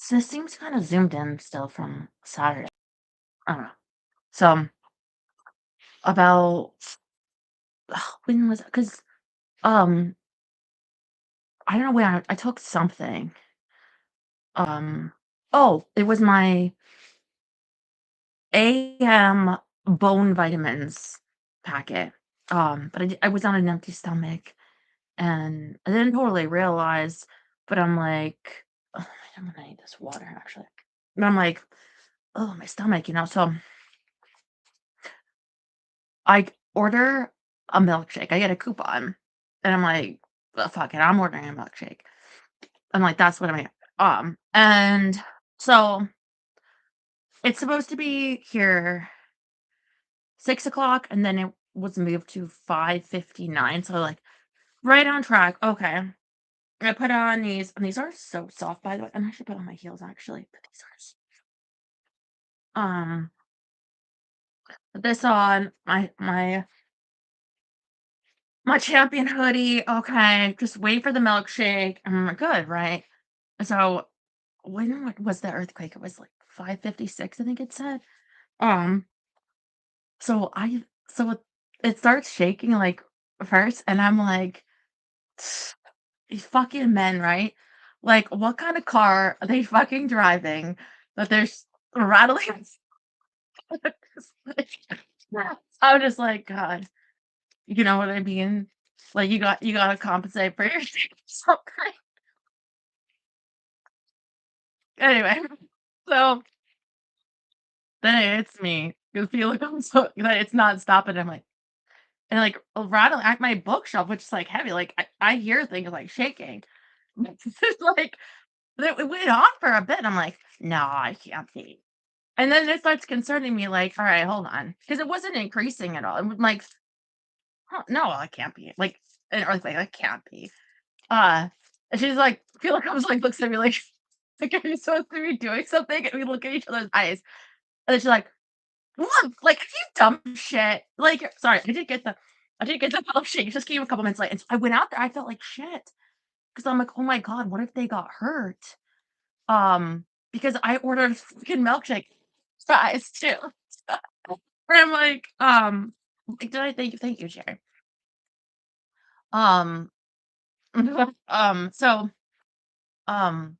So this seems kind of zoomed in still from Saturday. I don't know. So about when was it? Because um I don't know when I took something. Um oh, it was my AM bone vitamins packet. But I was on an empty stomach and I didn't totally realize, but I'm like, oh, I'm gonna need this water actually. But I'm like, oh my stomach. So I order a milkshake. I get a coupon, and I'm like, "Well, fuck it, I'm ordering a milkshake." I'm like, "That's what I'm and so it's supposed to be here 6 o'clock, and then it was moved to 5:59, so, like, right on track, okay. I put on these and these are so soft, by the way, and I should put on my heels, actually, but these are s put this on, my champion hoodie, okay, just wait for the milkshake, and we're good, right? So, when was the earthquake? It was, like, 5:56, I think it said. Um, so I so it starts shaking, like, first, and I'm like, "These fucking men, right? Like, what kind of car are they fucking driving that they're rattling?" Just like I'm just like, "God," you know what I mean? Like, you gotta compensate for your something. Anyway, so then it hits me. You feel like I'm so that it's not stopping. I'm like and like rattling at my bookshelf, which is like heavy. Like I hear things like shaking. It's like it went on for a bit. I'm like, no, I can't be. And then it starts concerning me, like, all right, hold on. Because it wasn't increasing at all. I'm like, huh, no, I can't be. Like an earthquake, I can't be. And she's like, I feel like I was like looks at me like, are you supposed to be doing something? And we look at each other's eyes. And then she's like, what? Like, you dumb shit. Like, sorry, I did get the milkshake. It just came a couple minutes late. And so I went out there. I felt like shit because I'm like, oh my god, what if they got hurt? Because I ordered a freaking milkshake fries too. And I'm like, did I thank you, Jerry. Um, so um,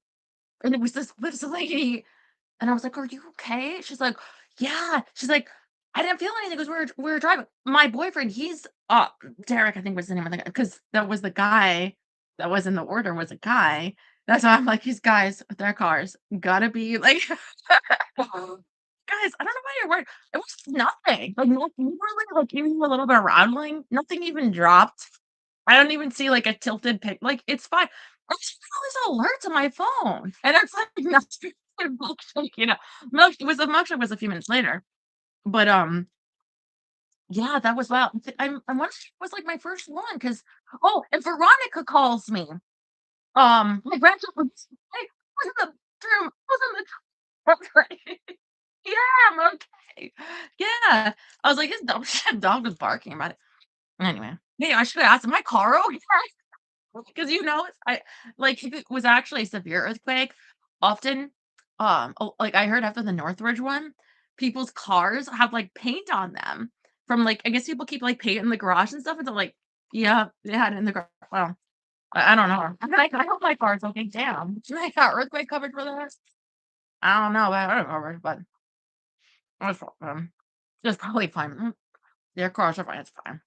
and it was this lady, and I was like, "Are you okay?" She's like, "Yeah." She's like, "I didn't feel anything because we were driving." My boyfriend, he's Derek, I think was the name of the guy, because that was the guy that was in the order was a guy. That's why I'm like, these guys with their cars gotta be like, guys, I don't know why you're worried. It was nothing. Like nothing, like even a little bit of rattling. Nothing even dropped. I don't even see like a tilted pic. Like it's fine. I just get all these alerts on my phone, and it's like nothing. Milkshake, milk it was the milkshake was a few minutes later, but, yeah, that was wild. I wonder if it was, like, my first one because and Veronica calls me, my grandson was "Hey, I was in the bathroom, I was in the toilet." Yeah, I'm okay. Yeah. I was like, "This dumb shit dog was barking about it." Anyway, yeah, I should have asked, "Am my car okay?" Because it's like, if it was actually a severe earthquake, often, like, I heard after the Northridge one, people's cars have, like, paint on them from, like I guess people keep, like, paint in the garage and stuff, and they're like, "Yeah, they had it in the garage." Well, I don't know. I'm like, "I hope my car's okay." Damn. They got earthquake coverage for that? I don't know about other coverage, but it's probably fine. Their cars are fine, it's fine.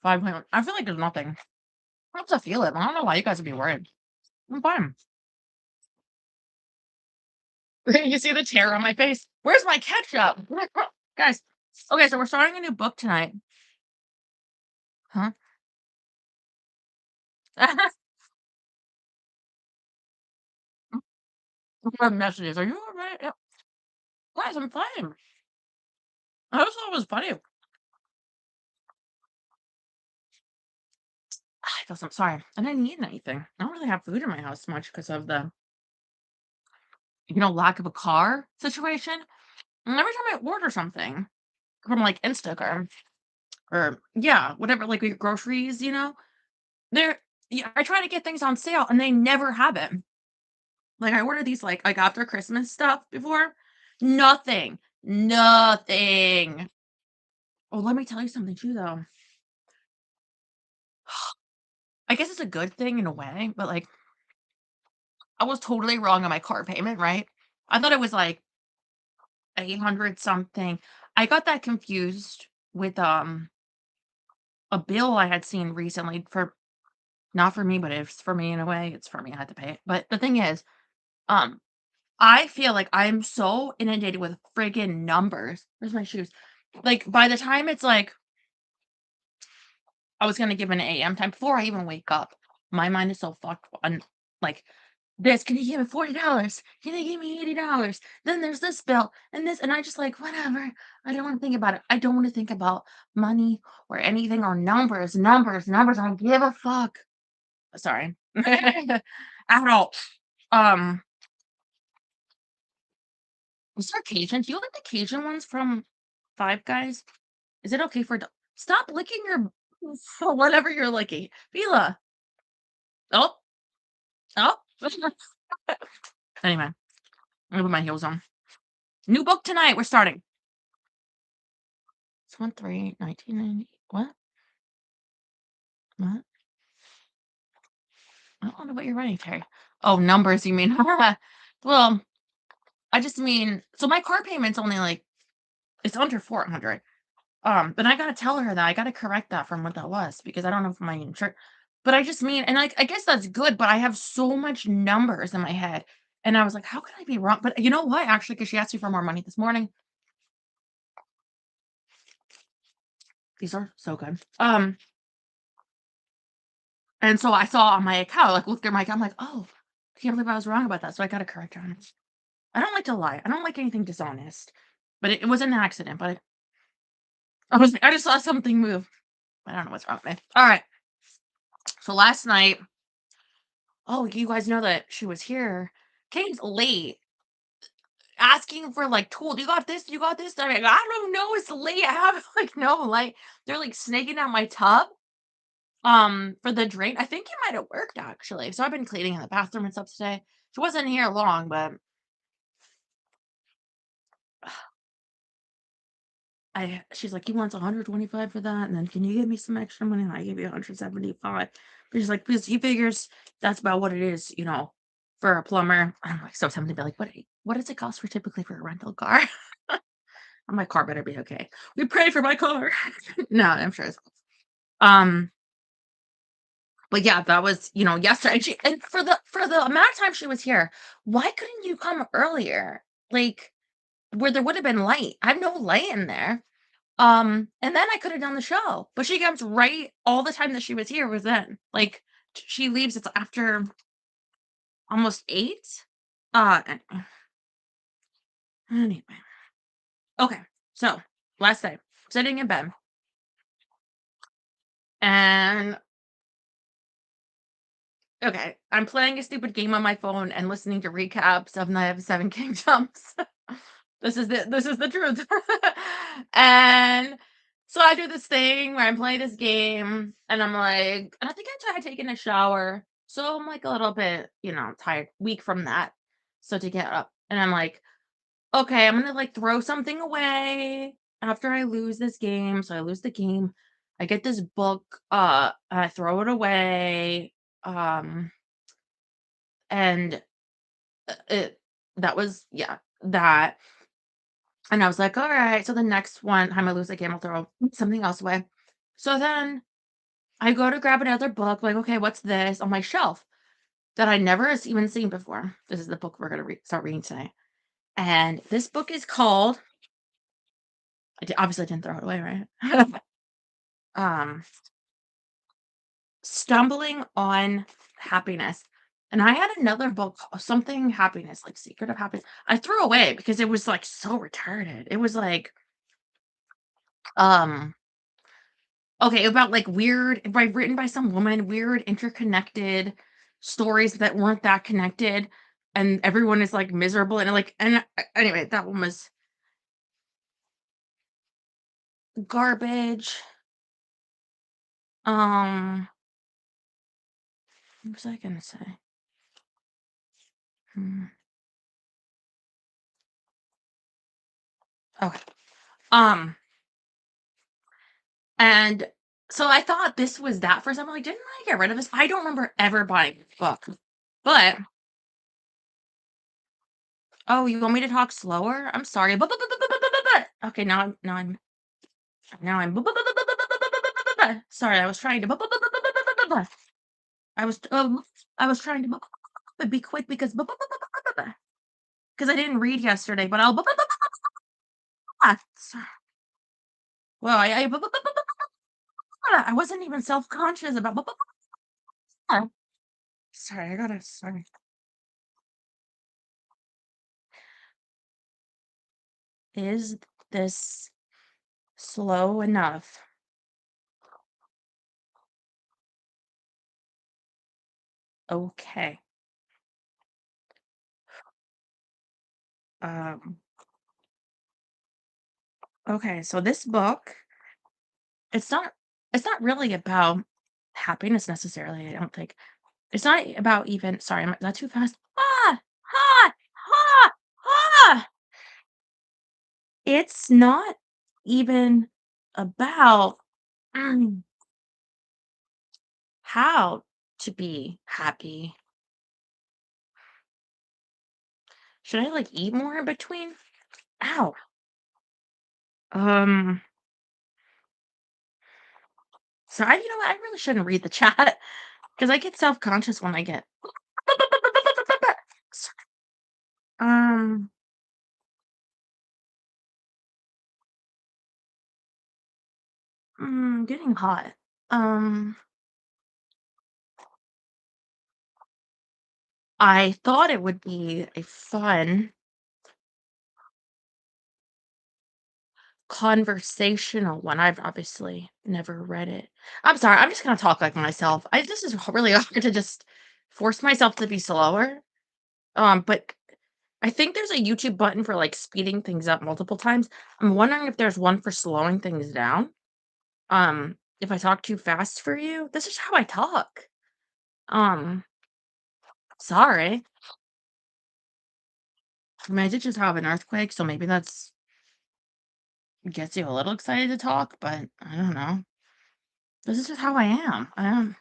5 I feel like there's nothing. I have to feel it. I don't know why you guys would be worried. I'm fine. You see the tear on my face? Where's my ketchup? Guys, okay, so we're starting a new book tonight. Huh? Messages. Are you all right? Yeah. Guys, I'm fine. I just thought it was funny. I'm sorry. I didn't eat anything. I don't really have food in my house much because of the, lack of a car situation. And every time I order something from like Instacart or yeah, whatever, like your groceries, they're yeah, I try to get things on sale and they never have it. Like, I ordered these, like, after Christmas stuff before. Nothing. Nothing. Oh, let me tell you something too, though. I guess it's a good thing in a way, but, like, I was totally wrong on my car payment, right? I thought it was, like, 800 something. I got that confused with, a bill I had seen recently for not for me, but it's for me in a way. It's for me, I had to pay it. But the thing is, um, I feel like I'm so inundated with friggin' numbers. Where's my shoes? Like, by the time it's like I was gonna give an AM time before I even wake up, my mind is so fucked on, like, this, "Can you give me $40? Can you give me $80? Then there's this bill and this," and I just like, "Whatever." I don't wanna think about it. I don't wanna think about money or anything or numbers, numbers, numbers. I don't give a fuck. Sorry. At all. Um, is there Cajun? Do you like the Cajun ones from Five Guys? Is it okay for stop licking your for whatever you're licking. Fila. Oh, oh. Anyway, I'm gonna put my heels on. New book tonight. We're starting. It's 1 3 1990. What? What? I don't know what you're writing, Terry. Oh, numbers, you mean? Well, I just mean, so my car payment's only like, it's under 400. But I gotta tell her that I gotta correct that from what that was because I don't know if my insurance. But I just mean, and like, I guess that's good, but I have so much numbers in my head. And I was like, how could I be wrong? But you know what? Actually, because she asked me for more money this morning. These are so good. And so I saw on my account, like looked at my account, I'm like, oh, I can't believe I was wrong about that. So I gotta correct her on it. I don't like to lie. I don't like anything dishonest. But it was an accident. But I was like, I just saw something move. I don't know what's wrong with me. All right. So last night, oh, you guys know that she was here. Kate's late, asking for like tools. You got this, you got this. I'm like, I don't know. It's late. I have like no light. They're like snaking out my tub. For the drain. I think it might have worked actually. So I've been cleaning in the bathroom and stuff today. She wasn't here long, but I she's like, "He wants 125 for that, and then can you give me some extra money?" And I gave you 175. But she's like, "Because he figures that's about what it is, for a plumber." I'm like so tempted to be like, what does it cost for typically for a rental car?" My car better be okay. We pray for my car. No, I'm sure it's um, but yeah, that was, yesterday. And for the amount of time she was here, why couldn't you come earlier? Like where there would have been light. I have no light in there. And then I could have done the show, but she comes right all the time that she was here was then. Like she leaves, it's after almost 8. Anyway. Okay. So last night, sitting in bed, and okay, I'm playing a stupid game on my phone and listening to recaps of Night of the Seven Kingdoms. This is the truth. And so I do this thing where I'm playing this game and I'm like, and I think I tried taking a shower. So I'm like a little bit, tired, weak from that. So to get up and I'm like, okay, I'm gonna like throw something away after I lose this game. So I lose the game. I get this book, I throw it away. Um, and it that was, yeah, that. And I was like, all right. So the next one time I lose a game, I'll throw something else away. So then I go to grab another book, like, okay, what's this on my shelf that I never has even seen before? This is the book we're gonna start reading today. And this book is called, obviously I didn't throw it away, right? um, Stumbling on Happiness. And I had another book, something happiness, like Secret of Happiness. I threw away because it was like so retarded. It was like, um, okay, about like weird, written by some woman, weird interconnected stories that weren't that connected, and everyone is like miserable and like, and anyway, that one was garbage. What was I gonna say? Mm, okay. Um, and so I thought this was that for some. I'm like, didn't I get rid of this? I don't remember ever buying this book. But oh, you want me to talk slower? I'm sorry. Okay, now I'm sorry. I was trying to I was I was trying to be quick because I didn't read yesterday, but I'll well, I wasn't even self-conscious about sorry, I gotta sorry. Is this slow enough? Okay. Um, okay, so this book, it's not it's not really about happiness necessarily, I don't think. It's not about even sorry, am I too fast? Ah! Ah! Ah! Ah! It's not even about mm, how to be happy. Should I, like, eat more in between? Ow. Um, so you know what? I really shouldn't read the chat because I get self-conscious when I get um, getting hot. Um, I thought it would be a fun conversational one. I've obviously never read it. I'm sorry, I'm just gonna talk like myself. This is really hard to just force myself to be slower. But I think there's a YouTube button for like speeding things up multiple times. I'm wondering if there's one for slowing things down. If I talk too fast for you, this is how I talk. Um, sorry. I mean, I did just have an earthquake, so maybe that's gets you a little excited to talk, but I don't know. This is just how I am. I am.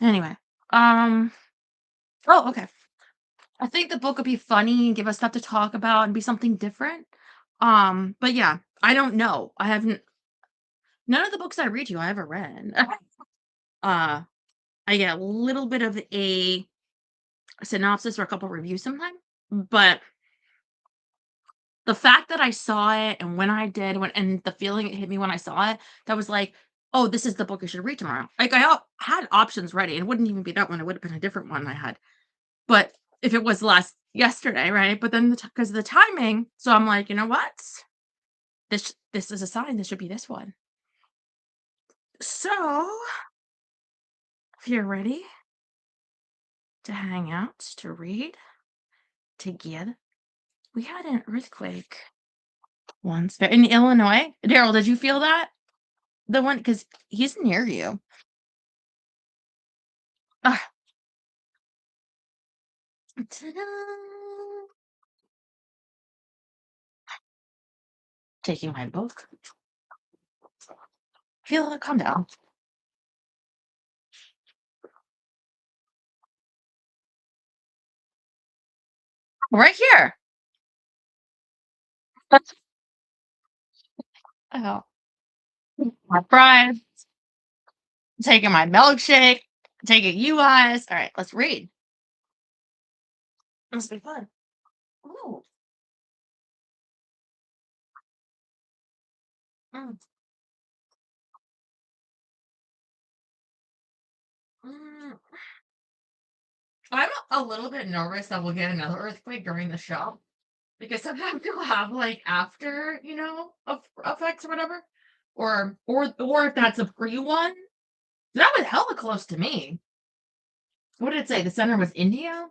Anyway. Um. Oh, okay. I think the book would be funny and give us stuff to talk about and be something different. But yeah, I don't know. I haven't none of the books I read you I ever read. uh I get a little bit of a synopsis or a couple reviews sometimes, but the fact that I saw it and when I did when and the feeling it hit me when I saw it, that was like, "Oh, this is the book I should read tomorrow." Like had options ready. It wouldn't even be that one. It would have been a different one I had. But if it was last yesterday, right? But then because of the timing, so I'm like, you know what? This is a sign. This should be this one. So if you're ready to hang out, to read together, we had an earthquake once in Illinois. Daryl, did you feel that? The one because he's near you. Ah, ta-da! Taking my book. Feel it. Calm down. Right here. Oh, my fries. Taking my milkshake. Taking you guys. All right, let's read. Must be fun. Ooh. Mm, mm. I'm a little bit nervous that we'll get another earthquake during the show because sometimes you'll have like after, effects or whatever, or if that's a pre one. That was hella close to me. What did it say? The center was India.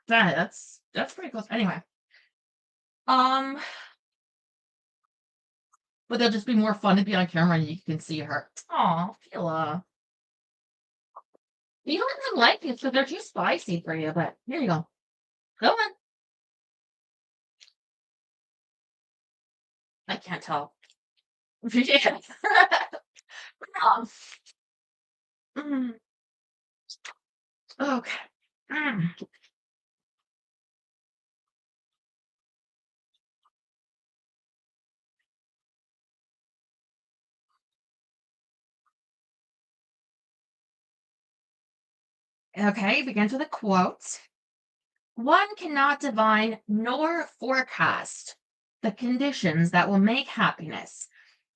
That's pretty close. Anyway, um, but they'll just be more fun to be on camera and you can see her. Aw, Fila. You don't even like it, so they're too spicy for you. But here you go. Go on. I can't tell. Yeah. Um, mm, okay. Mm. Okay, begins with a quote. One cannot divine nor forecast the conditions that will make happiness.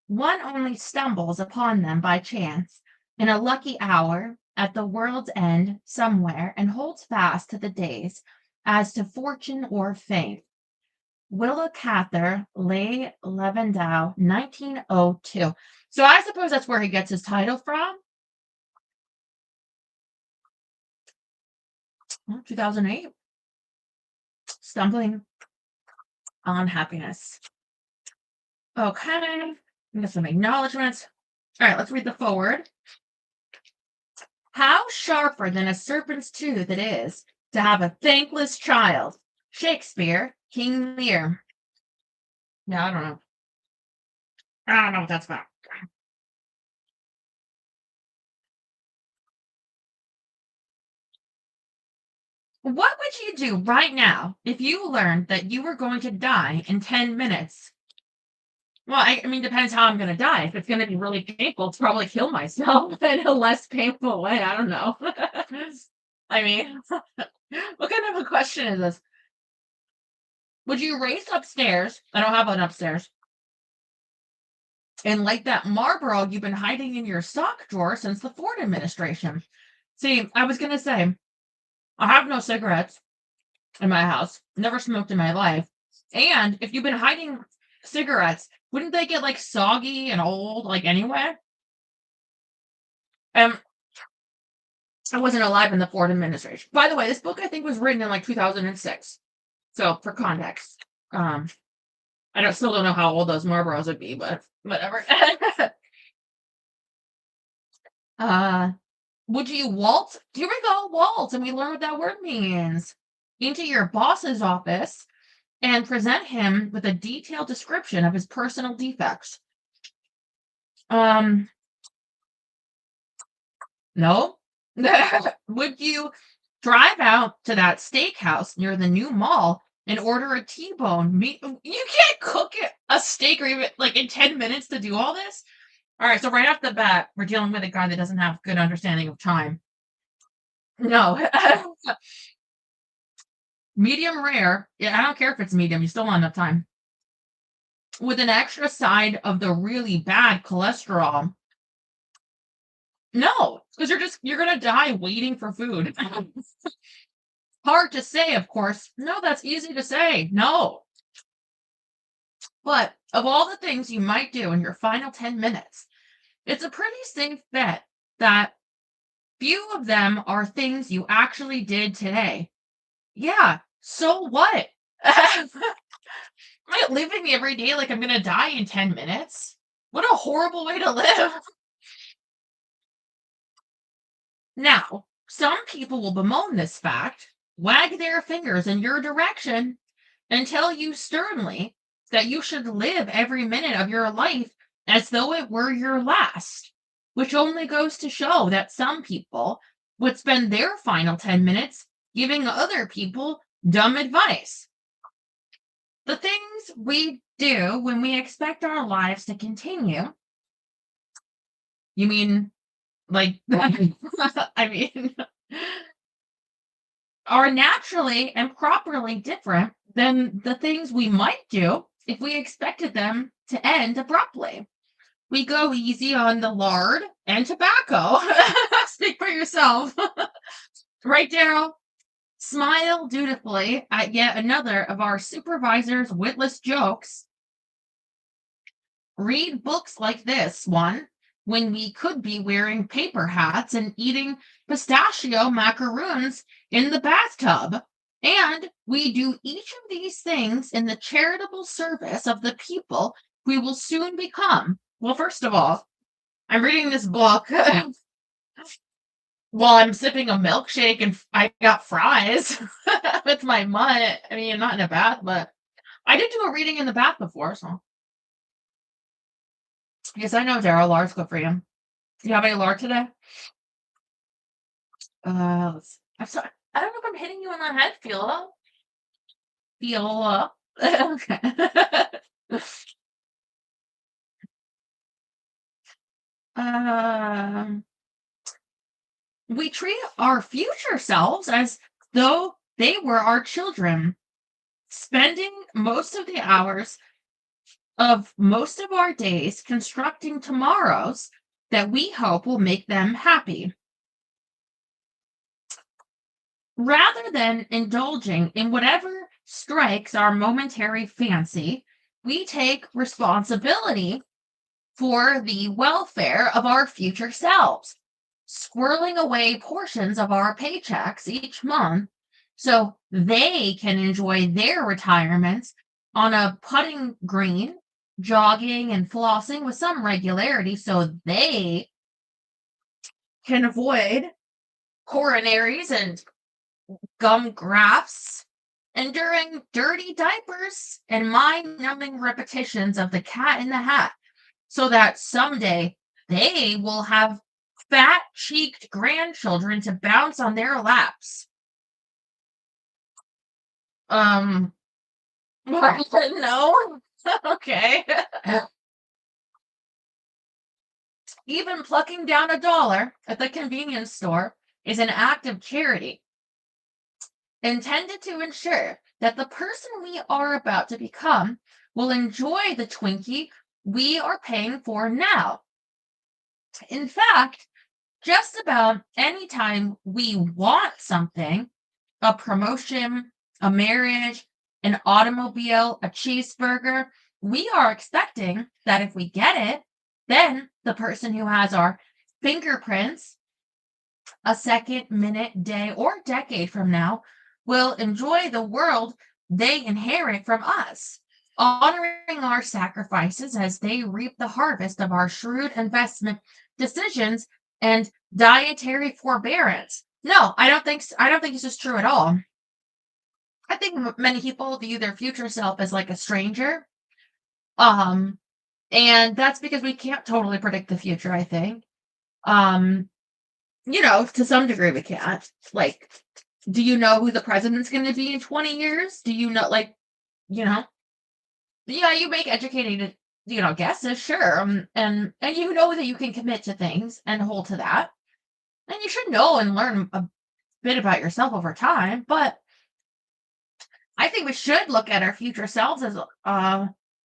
One only stumbles upon them by chance in a lucky hour at the world's end somewhere and holds fast to the days as to fortune or fame. Willa Cather, Leigh Levendow, 1902. So I suppose that's where he gets his title from. 2008. Stumbling on happiness. Okay. Get some acknowledgments. All right, let's read the forward. How sharper than a serpent's tooth it is to have a thankless child. Shakespeare, King Lear. No, I don't know. I don't know what that's about. What would you do right now if you learned that you were going to die in 10 minutes? Well, I mean, depends how I'm going to die. If it's going to be really painful, it's probably kill myself in a less painful way. I don't know. I mean, what kind of a question is this? Would you race upstairs? I don't have one upstairs. And like that Marlboro you've been hiding in your sock drawer since the Ford administration. See, I was going to say, I have no cigarettes in my house, never smoked in my life. And if you've been hiding cigarettes, wouldn't they get like soggy and old, like anyway? Um, I wasn't alive in the Ford administration. By the way, this book I think was written in like 2006. So for context, still don't know how old those Marlboros would be, but whatever. Would you waltz? Here we go, waltz, and we learn what that word means. Into your boss's office and present him with a detailed description of his personal defects. No. Would you drive out to that steakhouse near the new mall and order a T-bone meat? You can't cook a steak or even like in 10 minutes to do all this. All right, so right off the bat, we're dealing with a guy that doesn't have good understanding of time. No. Medium rare. Yeah, I don't care if it's medium, you still want enough time. With an extra side of the really bad cholesterol. No, because you're gonna die waiting for food. Hard to say, of course. No, that's easy to say. No. But of all the things you might do in your final 10 minutes, it's a pretty safe bet that few of them are things you actually did today. Yeah, so what? I'm not living every day like I'm going to die in 10 minutes. What a horrible way to live. Now, some people will bemoan this fact, wag their fingers in your direction, and tell you sternly that you should live every minute of your life as though it were your last, which only goes to show that some people would spend their final 10 minutes giving other people dumb advice. The things we do when we expect our lives to continue, you mean like, I mean, are naturally and properly different than the things we might do if we expected them to end abruptly. We go easy on the lard and tobacco. Speak for yourself. Right, Daryl? Smile dutifully at yet another of our supervisor's witless jokes. Read books like this one when we could be wearing paper hats and eating pistachio macaroons in the bathtub. And we do each of these things in the charitable service of the people we will soon become. Well, first of all, I'm reading this book Well, I'm sipping a milkshake and I got fries with my mutt. I mean, not in a bath, but I did do a reading in the bath before, so yes, I know, Daryl. Lar's good for you. You have any lard today? I'm sorry. I don't know if I'm hitting you on the head, Fila. Fila. Okay. um, we treat our future selves as though they were our children, spending most of the hours of most of our days constructing tomorrows that we hope will make them happy. Rather than indulging in whatever strikes our momentary fancy, we take responsibility for the welfare of our future selves, squirreling away portions of our paychecks each month so they can enjoy their retirements on a putting green, jogging and flossing with some regularity so they can avoid coronaries and gum grafts, enduring dirty diapers and mind numbing repetitions of the cat in the hat, so that someday they will have fat cheeked grandchildren to bounce on their laps. Um, no. Okay. Even plucking down a dollar at the convenience store is an act of charity intended to ensure that the person we are about to become will enjoy the Twinkie we are paying for now. In fact, just about any time we want something, a promotion, a marriage, an automobile, a cheeseburger, we are expecting that if we get it, then the person who has our fingerprints a second, minute, day, or decade from now will enjoy the world they inherit from us, honoring our sacrifices as they reap the harvest of our shrewd investment decisions and dietary forbearance. No, I don't think this is true at all. I think many people view their future self as like a stranger. Um, and that's because we can't totally predict the future, I think. Um, to some degree we can't. Like, do you know who the president's going to be in 20 years? Do you know, like, you know, yeah, you make educated, guesses, sure. And you know that you can commit to things and hold to that. And you should know and learn a bit about yourself over time. But I think we should look at our future selves as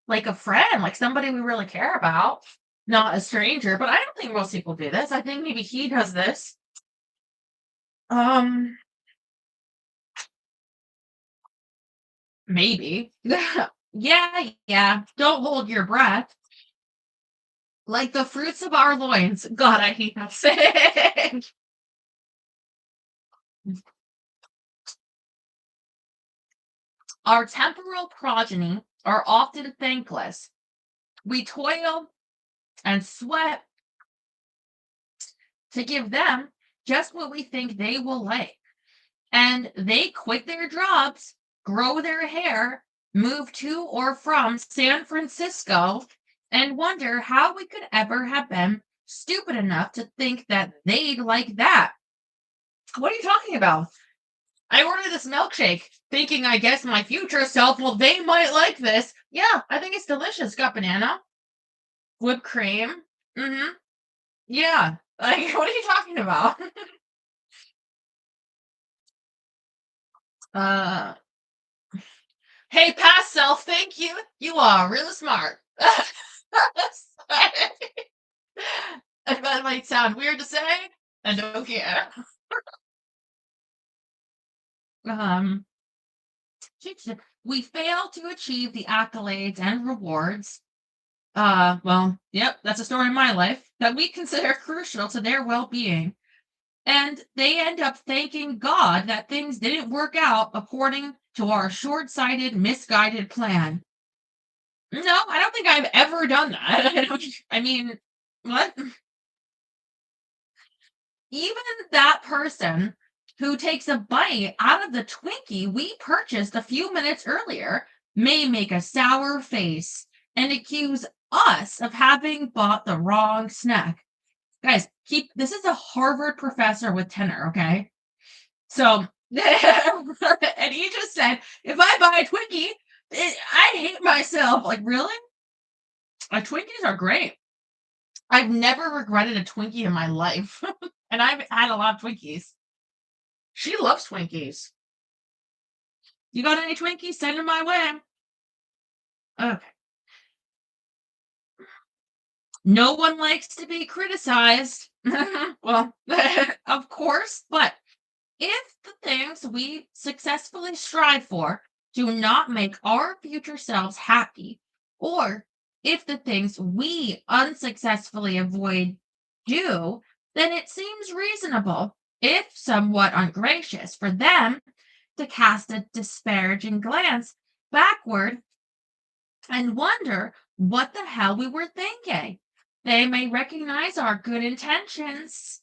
like a friend, like somebody we really care about, not a stranger. But I don't think most people do this. I think maybe he does this. Um, Maybe. Yeah, yeah. Don't hold your breath. Like the fruits of our loins. God, I hate that saying. Our temporal progeny are often thankless. We toil and sweat to give them just what we think they will like. And they quit their jobs, grow their hair, move to or from San Francisco, and wonder how we could ever have been stupid enough to think that they'd like that. What are you talking about? I ordered this milkshake thinking I guess my future self, well, they might like this. Yeah, I think it's delicious. Got banana, whipped cream. Mm-hmm. Yeah. Like, what are you talking about? uh Hey, past self, thank you. You are really smart. That might sound weird to say. I don't care. Um, we fail to achieve the accolades and rewards. Well, yep, that's a story in my life that we consider crucial to their well being. And they end up thanking God that things didn't work out according to our short sighted, misguided plan. No, I don't think I've ever done that. I mean, what? even that person who takes a bite out of the Twinkie we purchased a few minutes earlier may make a sour face and accuse us of having bought the wrong snack. Guys, keep this is a Harvard professor with tenure, okay? So, and he just said, if I buy a Twinkie, I hate myself. Like, really? Twinkies are great. I've never regretted a Twinkie in my life. And I've had a lot of Twinkies. She loves Twinkies. You got any Twinkies? Send them my way. Okay. No one likes to be criticized. Well, of course, but if the things we successfully strive for do not make our future selves happy, or if the things we unsuccessfully avoid do, then it seems reasonable, if somewhat ungracious, for them to cast a disparaging glance backward and wonder what the hell we were thinking. They may recognize our good intentions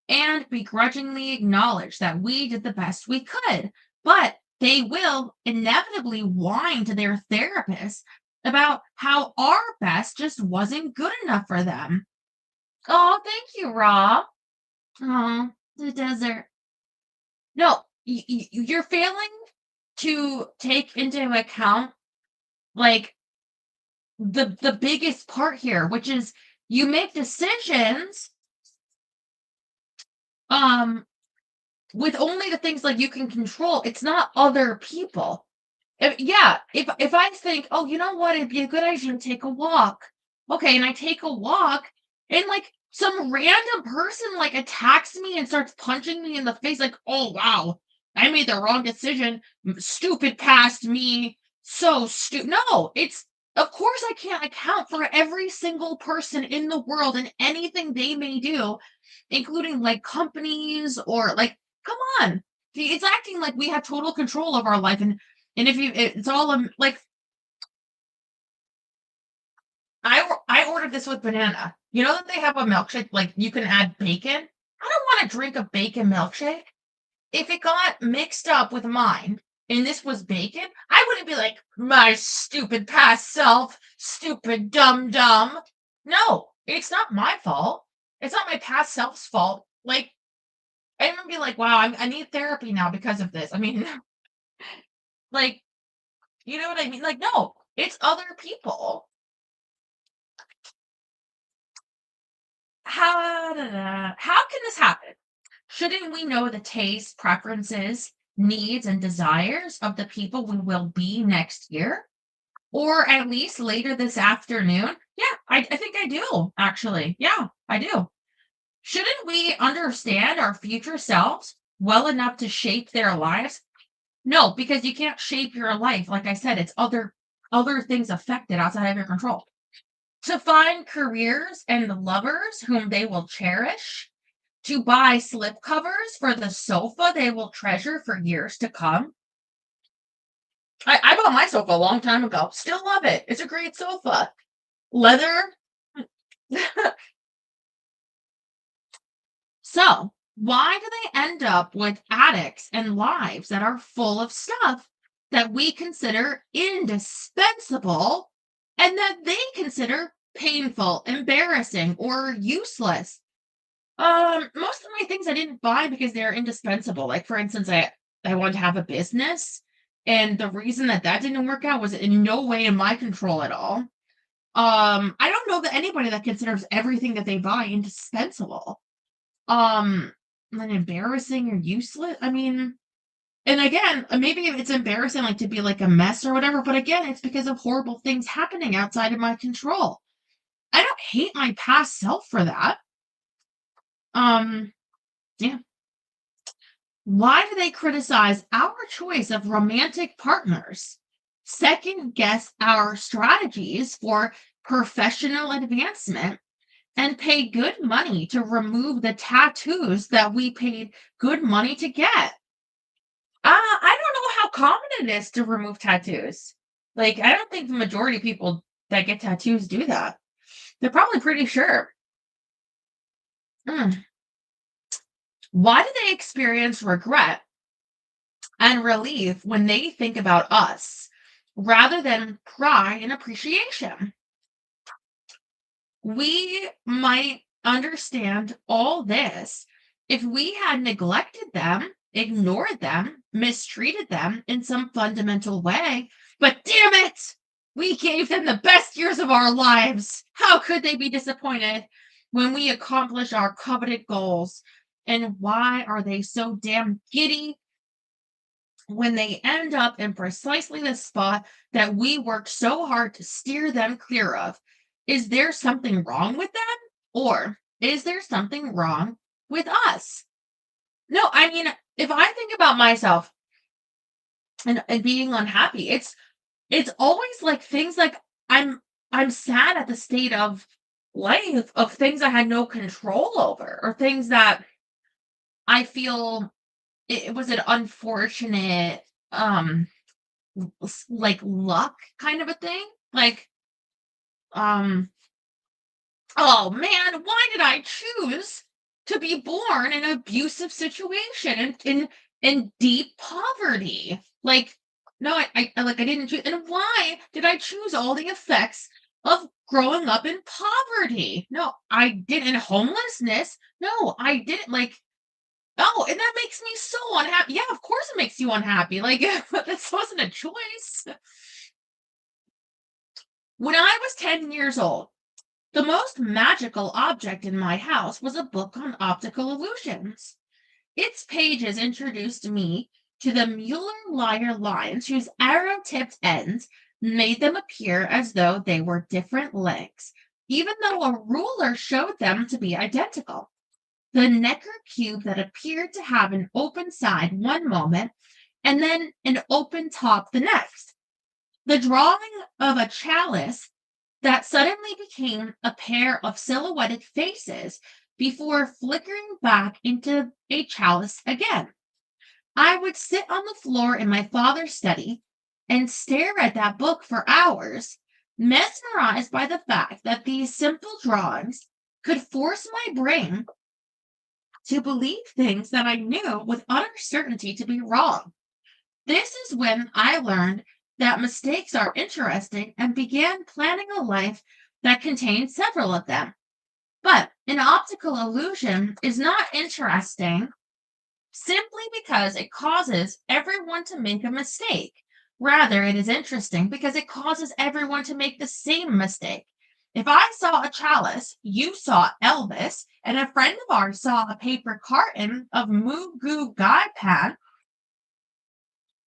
and begrudgingly acknowledge that we did the best we could, but they will inevitably whine to their therapist about how our best just wasn't good enough for them. Oh, thank you, Rob. Oh, the desert. No, you're failing to take into account like the biggest part here, which is you make decisions um with only the things like you can control. It's not other people. If I think, oh, you know what, it'd be a good idea to take a walk. Okay, and I take a walk, and like some random person like attacks me and starts punching me in the face, like, oh wow, I made the wrong decision. Stupid past me. So stupid. No, it's of course I can't account for every single person in the world and anything they may do, including like companies or like, come on. It's acting like we have total control of our life, and if you, it's all like I ordered this with banana. You know that they have a milkshake like you can add bacon. I don't want to drink a bacon milkshake. If it got mixed up with mine and this was bacon, I wouldn't be like my stupid past self, stupid dumb. No, it's not my fault. It's not my past self's fault. Like I would be like, wow, I need therapy now because of this. I mean, like, you know what I mean? Like, no, it's other people. How can this happen? Shouldn't we know the tastes, preferences, needs, and desires of the people we will be next year? Or at least later this afternoon? Yeah, I think I do, actually. Yeah, I do. Shouldn't we understand our future selves well enough to shape their lives? No, because you can't shape your life. Like I said, it's other things affected outside of your control. To find careers and lovers whom they will cherish, to buy slip covers for the sofa they will treasure for years to come. I bought my sofa a long time ago. Still love it. It's a great sofa. Leather. So, why do they end up with attics and lives that are full of stuff that we consider indispensable and that they consider painful, embarrassing, or useless? Most of my things I didn't buy because they're indispensable. Like for instance, I wanted to have a business, and the reason that that didn't work out was in no way in my control at all. I don't know that anybody that considers everything that they buy indispensable. Um, and embarrassing or useless. I mean, and again, maybe it's embarrassing like to be like a mess or whatever, but again, it's because of horrible things happening outside of my control. I don't hate my past self for that. Um, yeah. Why do they criticize our choice of romantic partners? Second guess our strategies for professional advancement and pay good money to remove the tattoos that we paid good money to get. I don't know how common it is to remove tattoos. Like, I don't think the majority of people that get tattoos do that. They're probably pretty sure. Mm. Why do they experience regret and relief when they think about us rather than pride and appreciation? We might understand all this if we had neglected them, ignored them, mistreated them in some fundamental way. But damn it, we gave them the best years of our lives. How could they be disappointed when we accomplish our coveted goals? And why are they so damn giddy when they end up in precisely the spot that we worked so hard to steer them clear of? Is there something wrong with them? Or is there something wrong with us? No, I mean, if I think about myself and being unhappy, it's always like things like I'm I'm sad at the state of life of things I had no control over or things that I feel it was an unfortunate like luck kind of a thing. Like, um, oh man, why did I choose to be born in an abusive situation and in deep poverty? Like, no, I didn't choose. And why did I choose all the effects of growing up in poverty? No, I didn't. Homelessness? No, I didn't. Like, oh, and that makes me so unhappy. Yeah, of course it makes you unhappy. Like, this wasn't a choice. When I was 10 years old, the most magical object in my house was a book on optical illusions. Its pages introduced me to the Mueller-Lyer lines whose arrow-tipped ends made them appear as though they were different lengths, even though a ruler showed them to be identical. The Necker cube that appeared to have an open side one moment and then an open top the next. The drawing of a chalice that suddenly became a pair of silhouetted faces before flickering back into a chalice again. I would sit on the floor in my father's study and stare at that book for hours, mesmerized by the fact that these simple drawings could force my brain to believe things that I knew with utter certainty to be wrong. This is when I learned that mistakes are interesting and began planning a life that contained several of them. But an optical illusion is not interesting simply because it causes everyone to make a mistake. Rather, it is interesting because it causes everyone to make the same mistake. If I saw a chalice, you saw Elvis, and a friend of ours saw a paper carton of Moo Goo Gai Pan,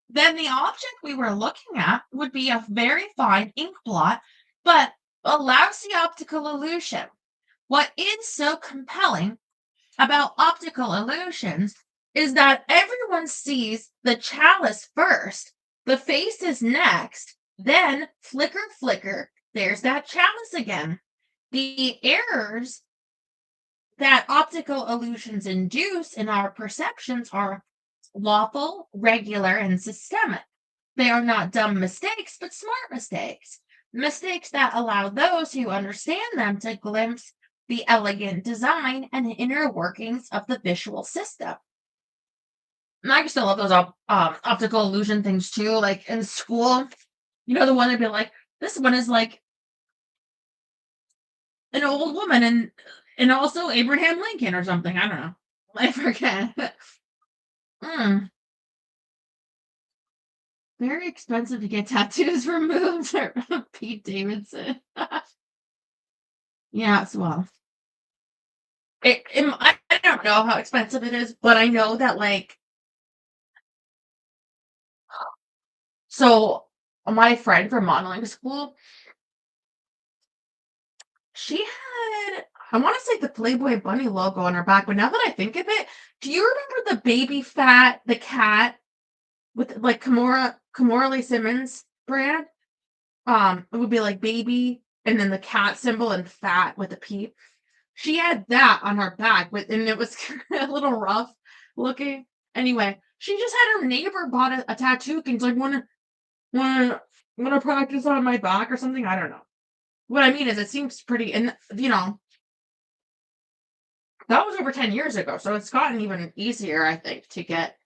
then the object we were looking at would be a very fine ink blot, but a lousy optical illusion. What is so compelling about optical illusions is that everyone sees the chalice first, the face is next, then flicker, flicker, there's that chalice again. The errors that optical illusions induce in our perceptions are lawful, regular, and systemic. They are not dumb mistakes, but smart mistakes. Mistakes that allow those who understand them to glimpse the elegant design and inner workings of the visual system. And I used to love those optical illusion things too, like in school. You know, the one that'd be like, this one is like an old woman and also Abraham Lincoln or something. I don't know. I forget. Mm, very expensive to get tattoos removed. Pete Davidson. Yeah, it's well. I don't know how expensive it is, but I know that like so my friend from modeling school, she had I want to say the Playboy Bunny logo on her back, but now that I think of it, do you remember the baby fat, the cat with like Kimora Lee Simmons brand? It would be like baby and then the cat symbol and fat with a P. She had that on her back with and it was a little rough looking. Anyway, she just had her neighbor bought a tattoo things like wanna wanna practice on my back or something. I don't know. What I mean is it seems pretty and That was over 10 years ago, so it's gotten even easier, I think, to get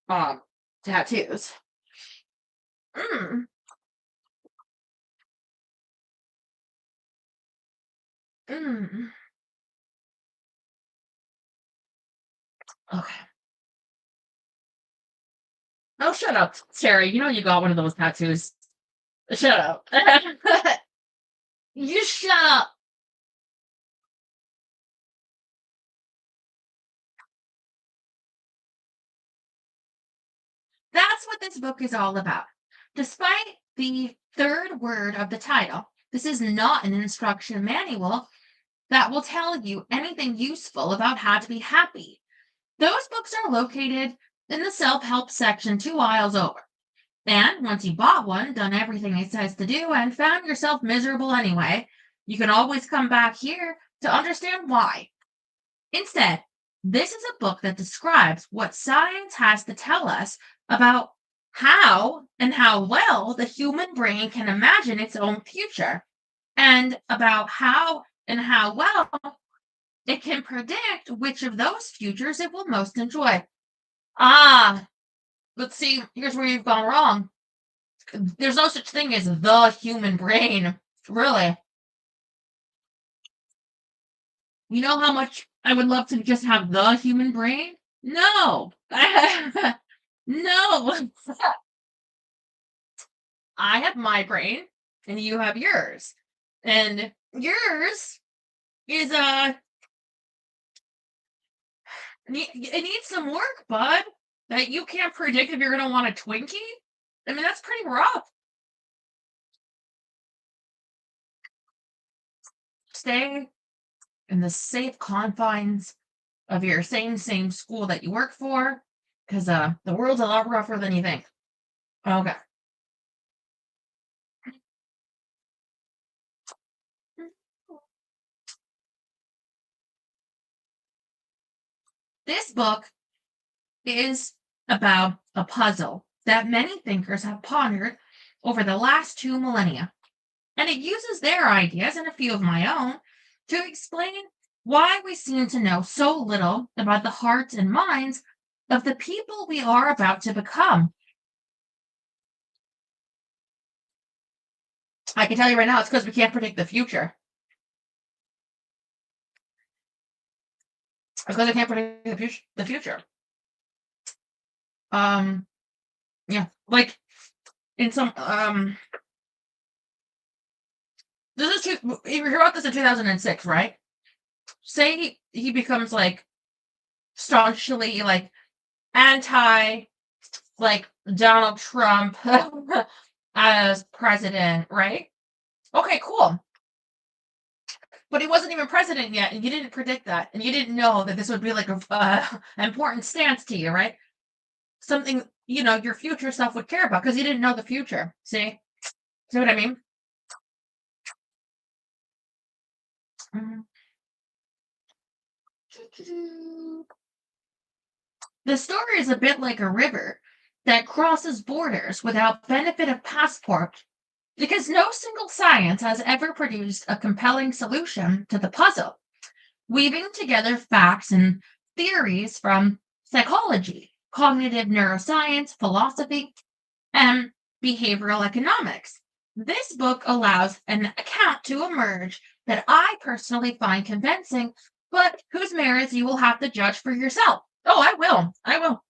um tattoos. Mm, mm. Okay. Oh, shut up, Terry. You know you got one of those tattoos. Shut up. You shut up. That's what this book is all about. Despite the third word of the title, this is not an instruction manual that will tell you anything useful about how to be happy. Those books are located in the self help section 2 aisles over. And once you bought one, done everything it says to do, and found yourself miserable anyway, you can always come back here to understand why. Instead, this is a book that describes what science has to tell us about how and how well the human brain can imagine its own future, and about how and how well it can predict which of those futures it will most enjoy. Ah, but see, here's where you've gone wrong. There's no such thing as the human brain, really. You know how much I would love to just have the human brain? No. No. I have my brain and you have yours. And yours is it needs some work, bud. That you can't predict if you're gonna want a Twinkie. I mean, that's pretty rough. Stay in the safe confines of your same school that you work for, because the world's a lot rougher than you think. Okay. This book is about a puzzle that many thinkers have pondered over the last 2 millennia, and it uses their ideas and a few of my own to explain why we seem to know so little about the hearts and minds of the people we are about to become. I can tell you right now, it's because we can't predict the future. It's because I can't predict the future. Um, yeah, like in some this is you heard about this in 2006, right? Say he becomes like staunchly like anti like Donald Trump as president, right? Okay, cool. But he wasn't even president yet, and you didn't predict that, and you didn't know that this would be like a important stance to you, right? Something your future self would care about because you didn't know the future. See what I mean? Mhm. The story is a bit like a river that crosses borders without benefit of passport because no single science has ever produced a compelling solution to the puzzle, weaving together facts and theories from psychology, cognitive neuroscience, philosophy, and behavioral economics. This book allows an account to emerge that I personally find convincing, but whose merits you will have to judge for yourself. Oh, I will. I will.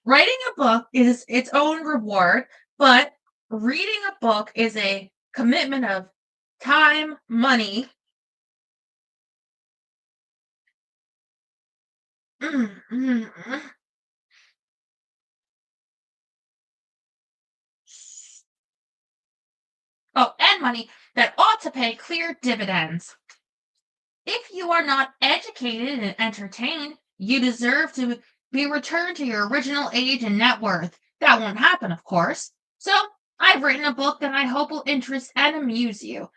Writing a book is its own reward, but reading a book is a commitment of time, money. Mm, mm, mm. Oh, and money that ought to pay clear dividends. If you are not educated and entertained, you deserve to be returned to your original age and net worth. That won't happen, of course. So, I've written a book that I hope will interest and amuse you,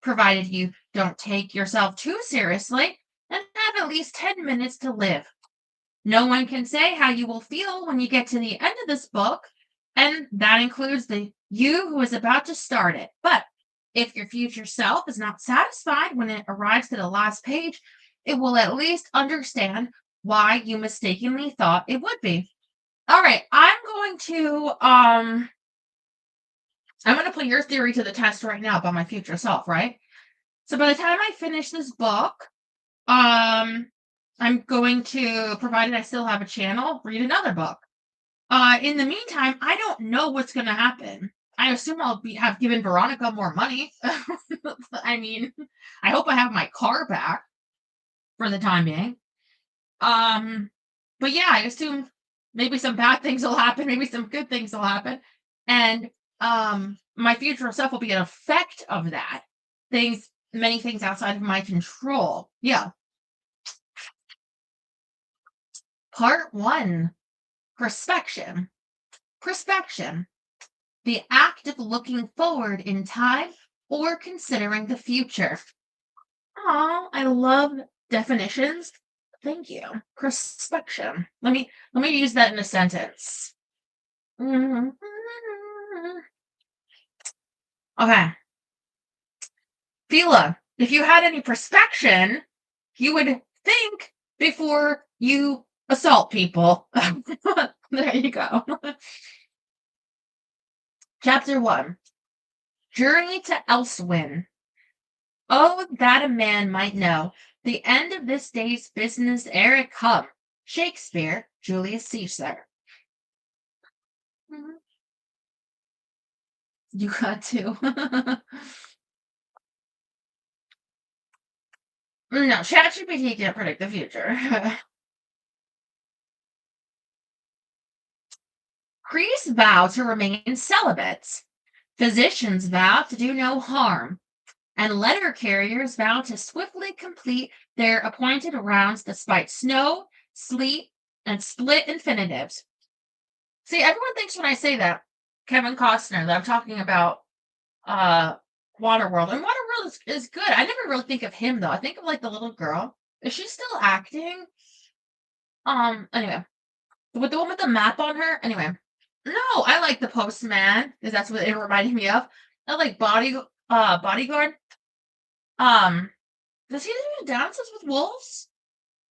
provided you don't take yourself too seriously and have at least 10 minutes to live. No one can say how you will feel when you get to the end of this book, and that includes the you who is about to start it. But if your future self is not satisfied when it arrives to the last page, it will at least understand why you mistakenly thought it would be. All right, I'm going to put your theory to the test right now about my future self, right? So by the time I finish this book, I'm going to, provided I still have a channel, read another book. In the meantime, I don't know what's going to happen. I assume have given Veronica more money. I mean, I hope I have my car back for the time being. But yeah, I assume maybe some bad things will happen, maybe some good things will happen, and my future self will be an effect of that. Many things outside of my control. Yeah. Part 1. Perspection. Perspection. The act of looking forward in time or considering the future. Oh, I love definitions. Thank you. Perspection. Let me use that in a sentence. Okay. Fila, if you had any perspection, you would think before you assault people. There you go. Chapter 1. Journey to Elsewin. Oh, that a man might know the end of this day's business ere it come. Shakespeare, Julius Caesar. You got to. No, ChatGPT can't predict the future. Priests vow to remain celibates. Physicians vow to do no harm. And letter carriers vow to swiftly complete their appointed rounds despite snow, sleet, and split infinitives. See, everyone thinks when I say that, Kevin Costner, that I'm talking about Waterworld. And Waterworld is good. I never really think of him, though. I think of, like, the little girl. Is she still acting? Anyway. With the one with the map on her? Anyway. No, I like The Postman, because that's what it reminded me of. I like Bodyguard. Does he do Dances with Wolves?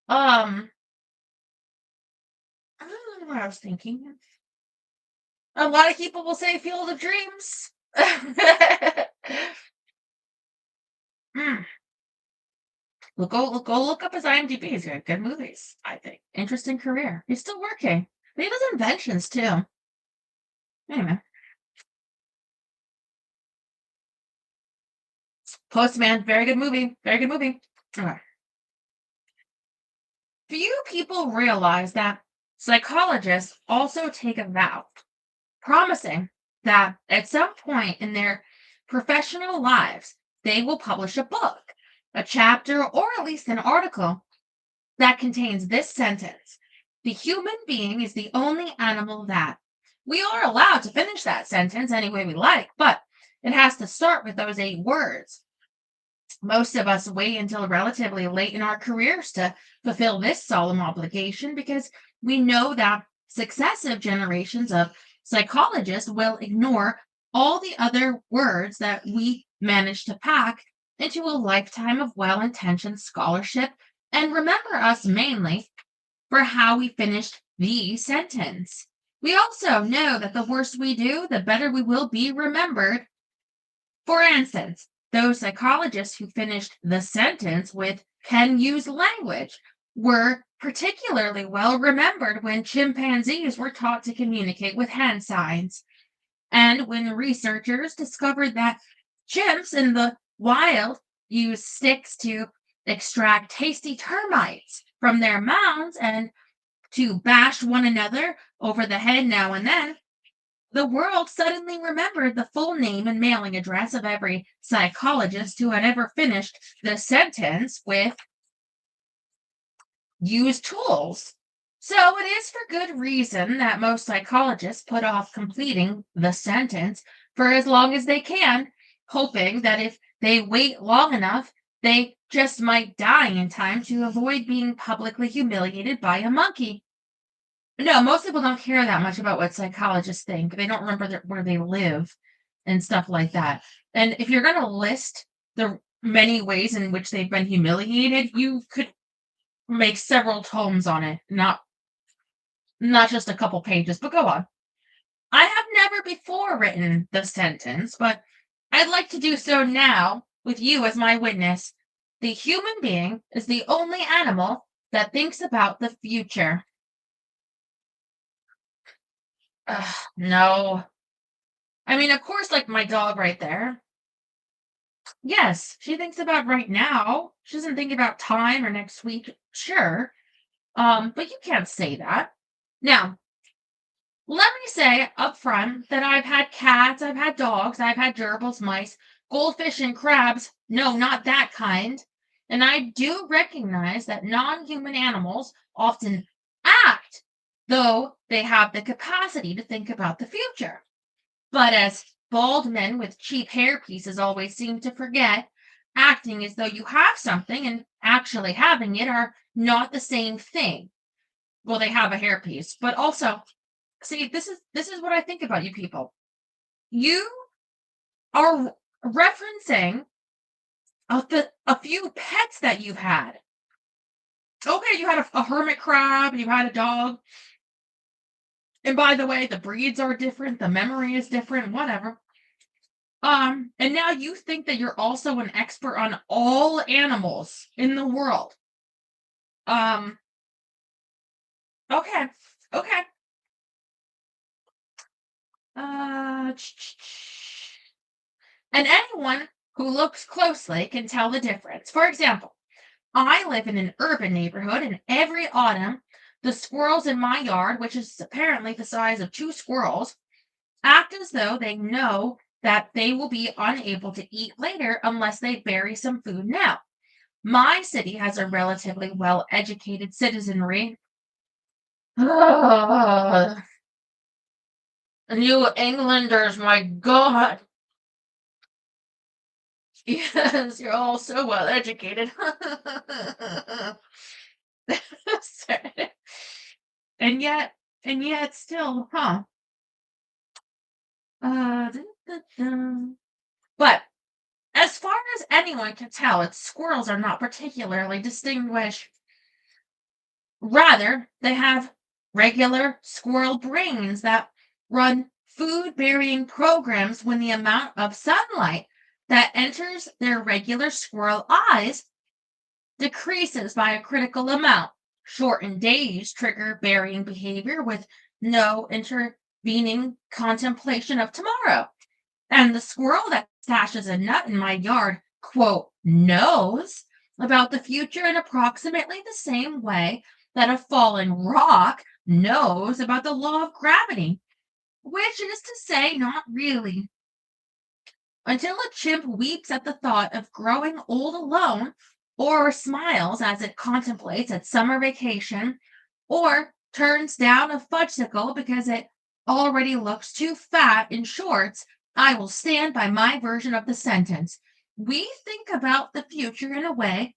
I don't know what I was thinking. A lot of people will say Field of Dreams. Look up his IMDb. He's got good movies, I think. Interesting career. He's still working. But he does inventions too. Anyway. Postman, very good movie. Very good movie. Okay. Few people realize that psychologists also take a vow, promising that at some point in their professional lives, they will publish a book, a chapter, or at least an article that contains this sentence: the human being is the only animal that. We are allowed to finish that sentence any way we like, but it has to start with those 8 words. Most of us wait until relatively late in our careers to fulfill this solemn obligation because we know that successive generations of psychologists will ignore all the other words that we managed to pack into a lifetime of well-intentioned scholarship and remember us mainly for how we finished the sentence. We also know that the worse we do, the better we will be remembered. For instance, those psychologists who finished the sentence with "can use language" were particularly well remembered when chimpanzees were taught to communicate with hand signs. And when researchers discovered that chimps in the wild use sticks to extract tasty termites from their mounds and to bash one another over the head now and then, the world suddenly remembered the full name and mailing address of every psychologist who had ever finished the sentence with "use tools." So it is for good reason that most psychologists put off completing the sentence for as long as they can, hoping that if they wait long enough, they just might die in time to avoid being publicly humiliated by a monkey. No, most people don't care that much about what psychologists think. They don't remember where they live and stuff like that. And if you're going to list the many ways in which they've been humiliated, you could make several tomes on it, not just a couple pages, but go on. I have never before written the sentence, but I'd like to do so now with you as my witness. The human being is the only animal that thinks about the future. Ugh, no. I mean, of course, like my dog right there. Yes, she thinks about right now. She doesn't think about time or next week. Sure. But you can't say that. Now, let me say up front that I've had cats, I've had dogs, I've had gerbils, mice, goldfish, and crabs. No, not that kind. And I do recognize that non human animals often act, though they have the capacity to think about the future. But as bald men with cheap hair pieces always seem to forget, acting as though you have something and actually having it are not the same thing. Well, they have a hairpiece, but also, see, this is what I think about you people. You are referencing a few pets that you've had. Okay, you had a hermit crab, you had a dog. And by the way, the breeds are different, the memory is different, whatever. And now you think that you're also an expert on all animals in the world. Um, okay, okay. Uh, and anyone who looks closely can tell the difference. For example, I live in an urban neighborhood, and every autumn, the squirrels in my yard, which is apparently the size of two squirrels, act as though they know that they will be unable to eat later unless they bury some food now. My city has a relatively well educated citizenry. Ugh, New Englanders, my God. Yes, you're all so well educated. and yet, and yet still, huh? Dun, dun, dun. But as far as anyone can tell, its squirrels are not particularly distinguished. Rather, they have regular squirrel brains that run food burying programs when the amount of sunlight that enters their regular squirrel eyes decreases by a critical amount. Shortened days trigger burying behavior with no intervening contemplation of tomorrow. And the squirrel that stashes a nut in my yard, quote, knows about the future in approximately the same way that a fallen rock knows about the law of gravity, which is to say, not really. Until a chimp weeps at the thought of growing old alone, or smiles as it contemplates its summer vacation, or turns down a fudgesicle because it already looks too fat in shorts, I will stand by my version of the sentence. We think about the future in a way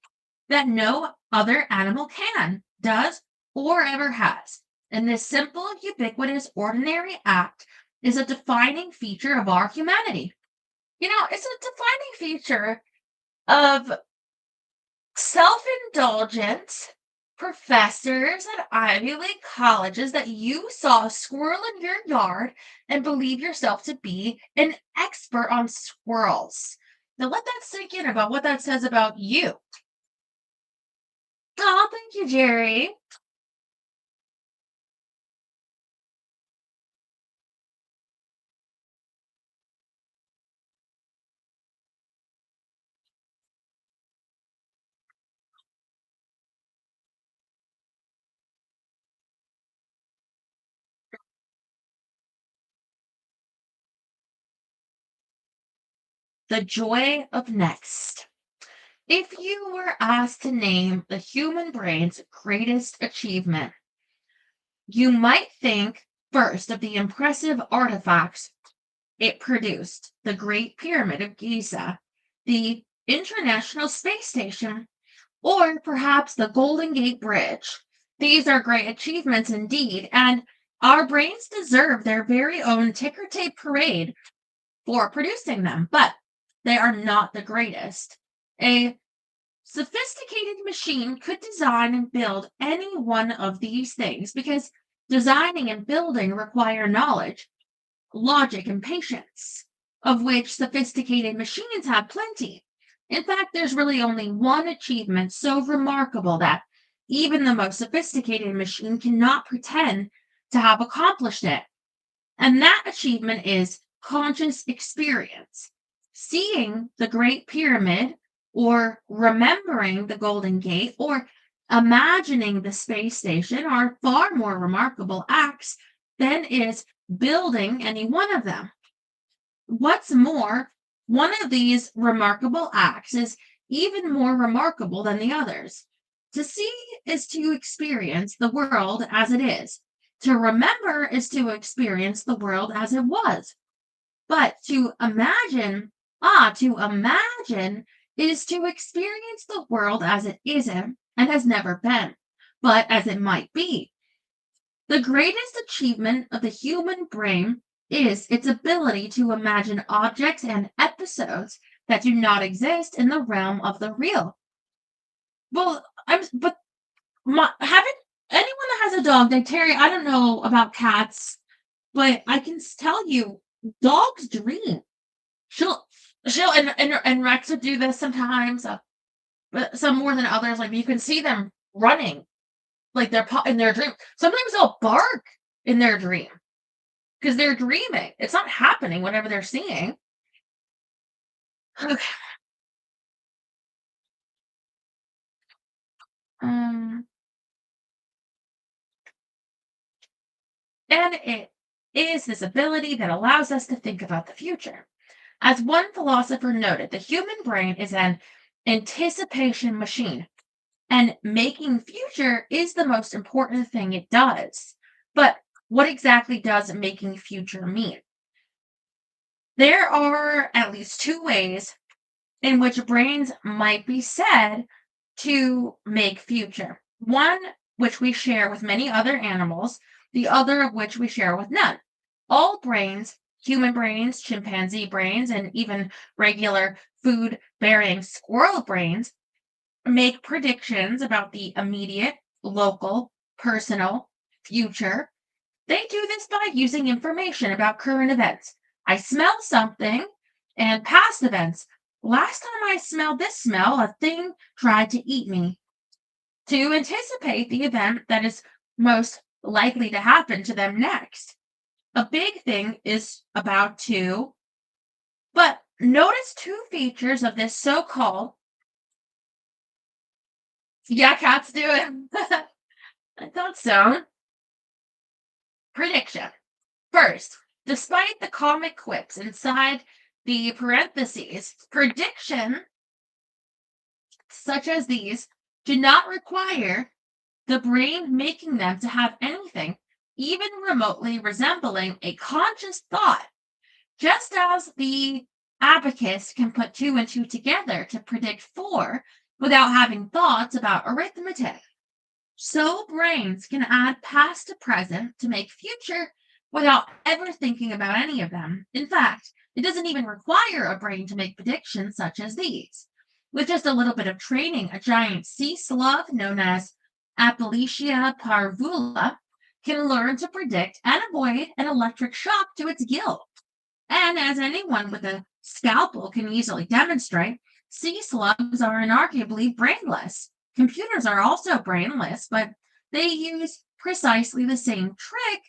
that no other animal can, does, or ever has. And this simple, ubiquitous, ordinary act is a defining feature of our humanity. It's a defining feature of self-indulgent professors at Ivy League colleges that you saw a squirrel in your yard and believe yourself to be an expert on squirrels. Now let that sink in about what that says about you. Oh, thank you, Jerry. The joy of next. If you were asked to name the human brain's greatest achievement, you might think first of the impressive artifacts it produced: the Great Pyramid of Giza, the International Space Station, or perhaps the Golden Gate Bridge. These are great achievements indeed, and our brains deserve their very own ticker tape parade for producing them, but they are not the greatest. A Sophisticated machine could design and build any one of these things because designing and building require knowledge, logic, and patience, of which sophisticated machines have plenty. In fact, there's really only one achievement so remarkable that even the most sophisticated machine cannot pretend to have accomplished it. And that achievement is conscious experience. Seeing the Great Pyramid, or remembering the Golden Gate, or imagining the space station are far more remarkable acts than is building any one of them. What's more, one of these remarkable acts is even more remarkable than the others. To see is to experience the world as it is. To remember is to experience the world as it was. But to imagine is to experience the world as it isn't and has never been, but as it might be. The greatest achievement of the human brain is its ability to imagine objects and episodes that do not exist in the realm of the real. Well, haven't anyone that has a dog, like Terry, I don't know about cats, but I can tell you, dogs dream. She'll and Rex would do this sometimes, but some more than others. Like you can see them running, like they're in their dream. Sometimes they'll bark in their dream because they're dreaming. It's not happening whatever they're seeing. Okay. Um, and it is this ability that allows us to think about the future. As one philosopher noted, the human brain is an anticipation machine, and making future is the most important thing it does. But what exactly does making future mean? There are at least two ways in which brains might be said to make future. One, which we share with many other animals, the other of which we share with none. All brains, human brains, chimpanzee brains, and even regular food bearing squirrel brains, make predictions about the immediate, local, personal, future. They do this by using information about current events. I smell something and past events. Last time I smelled this smell, a thing tried to eat me. To anticipate the event that is most likely to happen to them next. A big thing is about to, but notice two features of this so-called, yeah, cats do it. I thought so. Prediction. First, despite the comic quips inside the parentheses, prediction such as these do not require the brain making them to have anything even remotely resembling a conscious thought, just as the abacus can put two and two together to predict four without having thoughts about arithmetic. So brains can add past to present to make future without ever thinking about any of them. In fact, it doesn't even require a brain to make predictions such as these. With just a little bit of training, a giant sea slug known as Aplysia parvula can learn to predict and avoid an electric shock to its gill. And as anyone with a scalpel can easily demonstrate, sea slugs are inarguably brainless. Computers are also brainless, but they use precisely the same trick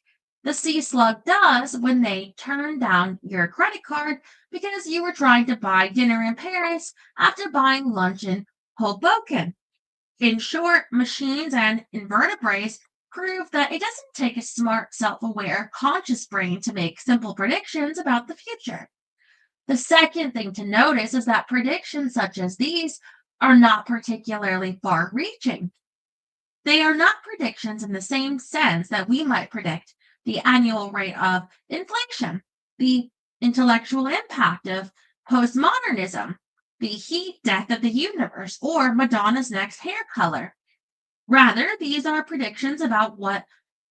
the sea slug does when they turn down your credit card because you were trying to buy dinner in Paris after buying lunch in Hoboken. In short, machines and invertebrates prove that it doesn't take a smart, self-aware, conscious brain to make simple predictions about the future. The second thing to notice is that predictions such as these are not particularly far-reaching. They are not predictions in the same sense that we might predict the annual rate of inflation, the intellectual impact of postmodernism, the heat death of the universe, or Madonna's next hair color. Rather, these are predictions about what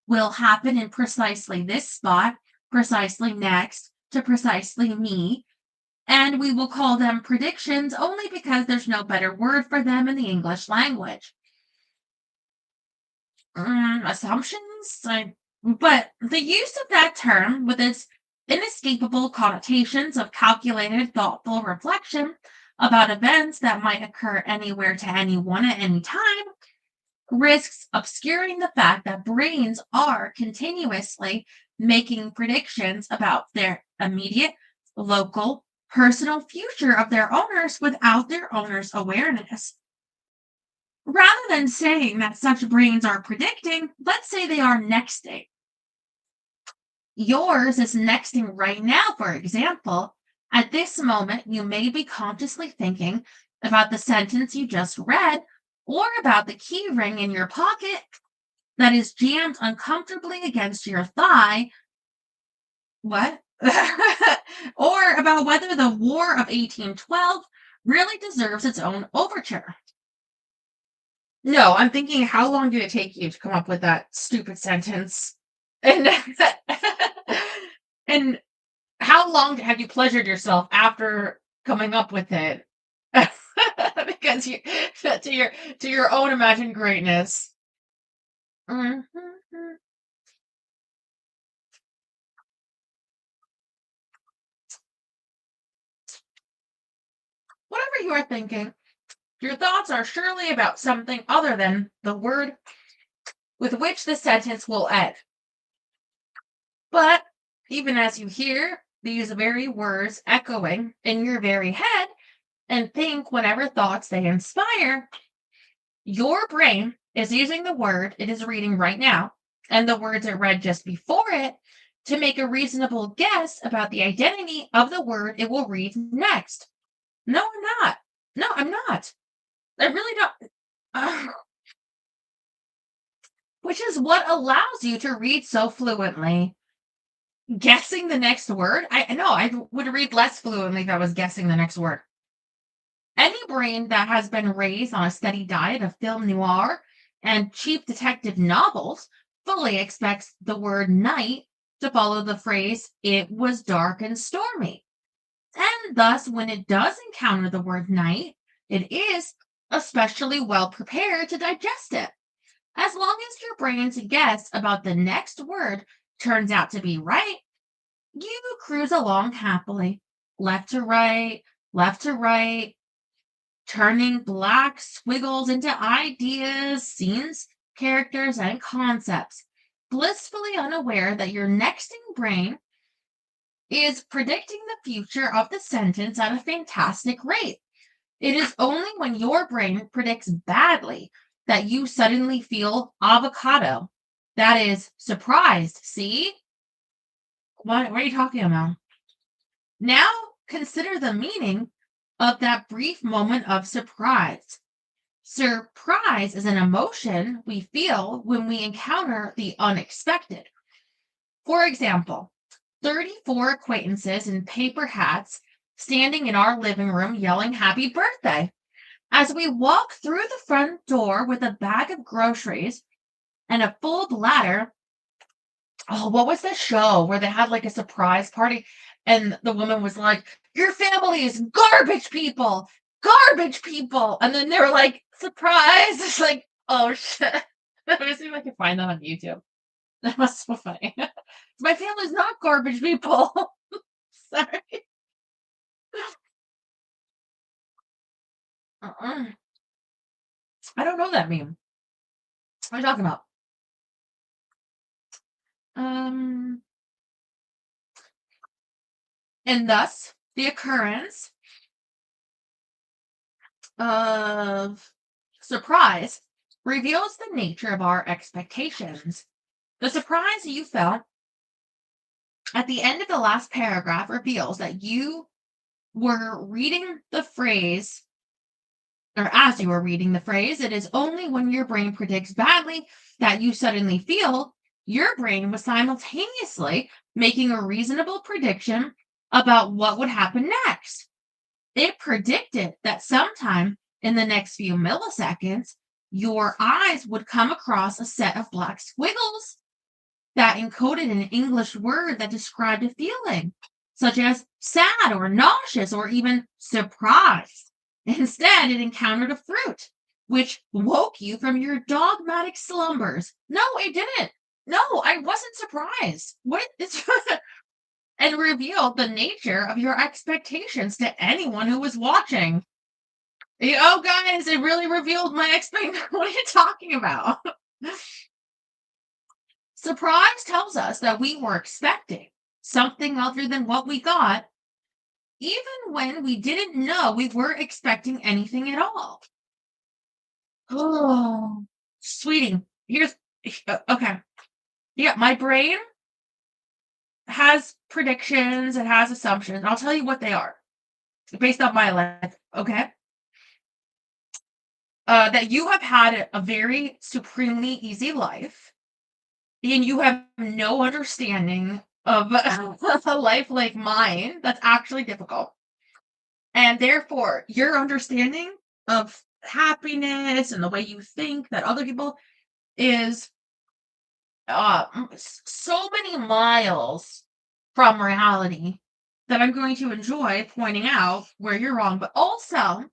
will happen in precisely this spot, precisely next, to precisely me, And we will call them predictions only because there's no better word for them in the English language. Assumptions? But the use of that term, with its inescapable connotations of calculated, thoughtful reflection about events that might occur anywhere to anyone at any time, risks obscuring the fact that brains are continuously making predictions about their immediate, local, personal future of their owners without their owners' awareness. Rather than saying that such brains are predicting, let's say they are nexting. Yours is nexting right now, for example. At this moment, you may be consciously thinking about the sentence you just read or about the key ring in your pocket that is jammed uncomfortably against your thigh. What? Or about whether the War of 1812 really deserves its own overture. No, I'm thinking, how long did it take you to come up with that stupid sentence? And and how long have you pleasured yourself after coming up with it? Because you to your own imagined greatness. Mhm. Whatever you are thinking, your thoughts are surely about something other than the word with which the sentence will end. But even as you hear these very words echoing in your very head and think whatever thoughts they inspire, your brain is using the word it is reading right now and the words it read just before it to make a reasonable guess about the identity of the word it will read next. No, I'm not. No, I'm not. I really don't. Ugh. Which is what allows you to read so fluently. Guessing the next word? I know I would read less fluently if I was guessing the next word. Any brain that has been raised on a steady diet of film noir and cheap detective novels fully expects the word night to follow the phrase, it was dark and stormy. And thus, when it does encounter the word night, it is especially well prepared to digest it. As long as your brain's guess about the next word turns out to be right, you cruise along happily, left to right, turning black squiggles into ideas, scenes, characters, and concepts, blissfully unaware that your nexting brain is predicting the future of the sentence at a fantastic rate. It is only when your brain predicts badly that you suddenly feel avocado. That is surprised. See? What are you talking about? Now consider the meaning of that brief moment of surprise. Surprise is an emotion we feel when we encounter the unexpected. For example, 34 acquaintances in paper hats standing in our living room yelling happy birthday. As we walk through the front door with a bag of groceries and a full bladder. Oh, what was the show where they had like a surprise party and the woman was like, your family is garbage people, garbage people. And then they were like, surprise. It's like, oh shit. Let me see if I can find that on YouTube. That was so funny. My family's not garbage people. Sorry. Uh-uh. I don't know that meme. What are you talking about? Um, and thus the occurrence of surprise reveals the nature of our expectations. The surprise you felt at the end of the last paragraph reveals that you were reading the phrase, or as you were reading the phrase, it is only when your brain predicts badly that you suddenly feel your brain was simultaneously making a reasonable prediction about what would happen next. It predicted that sometime in the next few milliseconds, your eyes would come across a set of black squiggles that encoded an English word that described a feeling. such as sad or nauseous or even surprised. Instead, it encountered a fruit, which woke you from your dogmatic slumbers. No, it didn't. No, I wasn't surprised. What is and revealed the nature of your expectations to anyone who was watching. Oh, guys, it really revealed my expectations. What are you talking about? Surprise tells us that we were expecting something other than what we got, even when we didn't know we were expecting anything at all. Oh, sweetie, here's okay. Yeah, my brain has predictions, it has assumptions. I'll tell you what they are based on my life, okay? That you have had a very supremely easy life, and you have no understanding of a life like mine that's actually difficult. And therefore, your understanding of happiness and the way you think that other people is so many miles from reality that I'm going to enjoy pointing out where you're wrong. But also,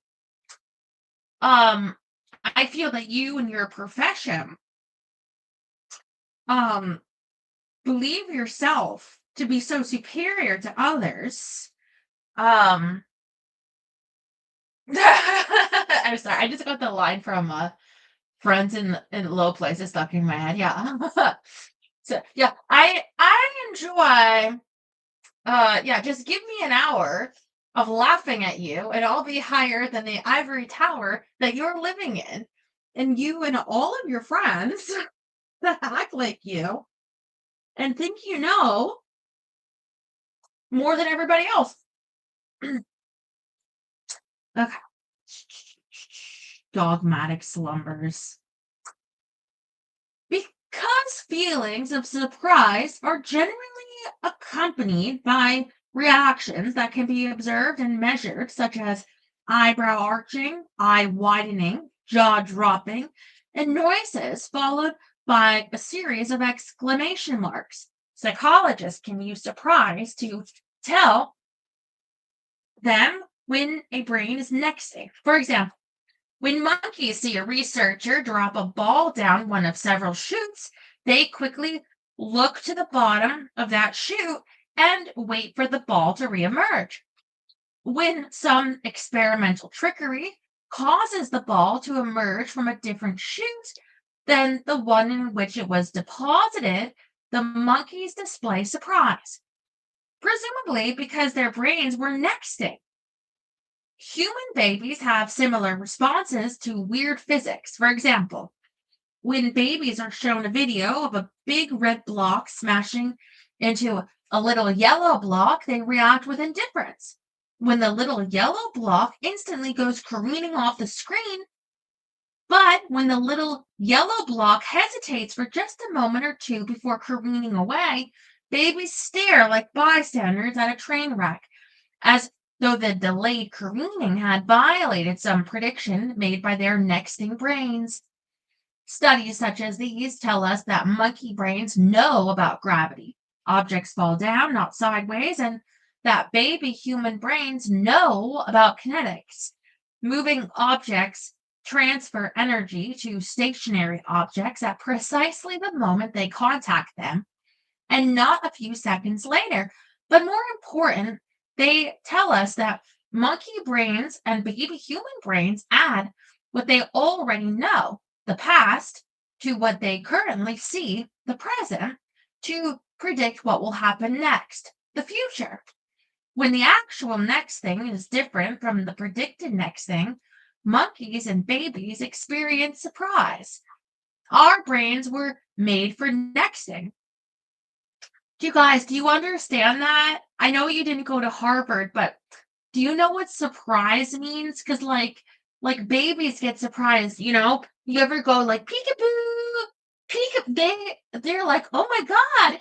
um, I feel that you and your profession um believe yourself to be so superior to others. Um I'm sorry, I just got the line from Friends in Low Places stuck in my head. Yeah. So yeah, I enjoy yeah, just give me an hour of laughing at you and I'll be higher than the ivory tower that you're living in. And you and all of your friends that act like you and think you know more than everybody else. Okay. Dogmatic slumbers. Because feelings of surprise are generally accompanied by reactions that can be observed and measured, such as eyebrow arching, eye widening, jaw dropping, and noises followed by a series of exclamation marks. Psychologists can use surprise to tell them when a brain is nexting. For example, when monkeys see a researcher drop a ball down one of several chutes, they quickly look to the bottom of that chute and wait for the ball to reemerge. When some experimental trickery causes the ball to emerge from a different chute than the one in which it was deposited, the monkeys display surprise, presumably because their brains were nexting. Human babies have similar responses to weird physics. For example, when babies are shown a video of a big red block smashing into a little yellow block, they react with indifference. When the little yellow block instantly goes careening off the screen, but when the little yellow block hesitates for just a moment or two before careening away, babies stare like bystanders at a train wreck, as though the delayed careening had violated some prediction made by their nexting brains. Studies such as these tell us that monkey brains know about gravity. Objects fall down, not sideways, and that baby human brains know about kinetics. Moving objects transfer energy to stationary objects at precisely the moment they contact them, and not a few seconds later. But more important, they tell us that monkey brains and baby human brains add what they already know, the past, to what they currently see, the present, to predict what will happen next, the future. When the actual next thing is different from the predicted next thing, monkeys and babies experience surprise. Our brains were made for nexting. Do you guys, do you understand that? I know you didn't go to Harvard, but do you know what surprise means? Because like babies get surprised, you know? You ever go like peekaboo, peek they're like, oh my God.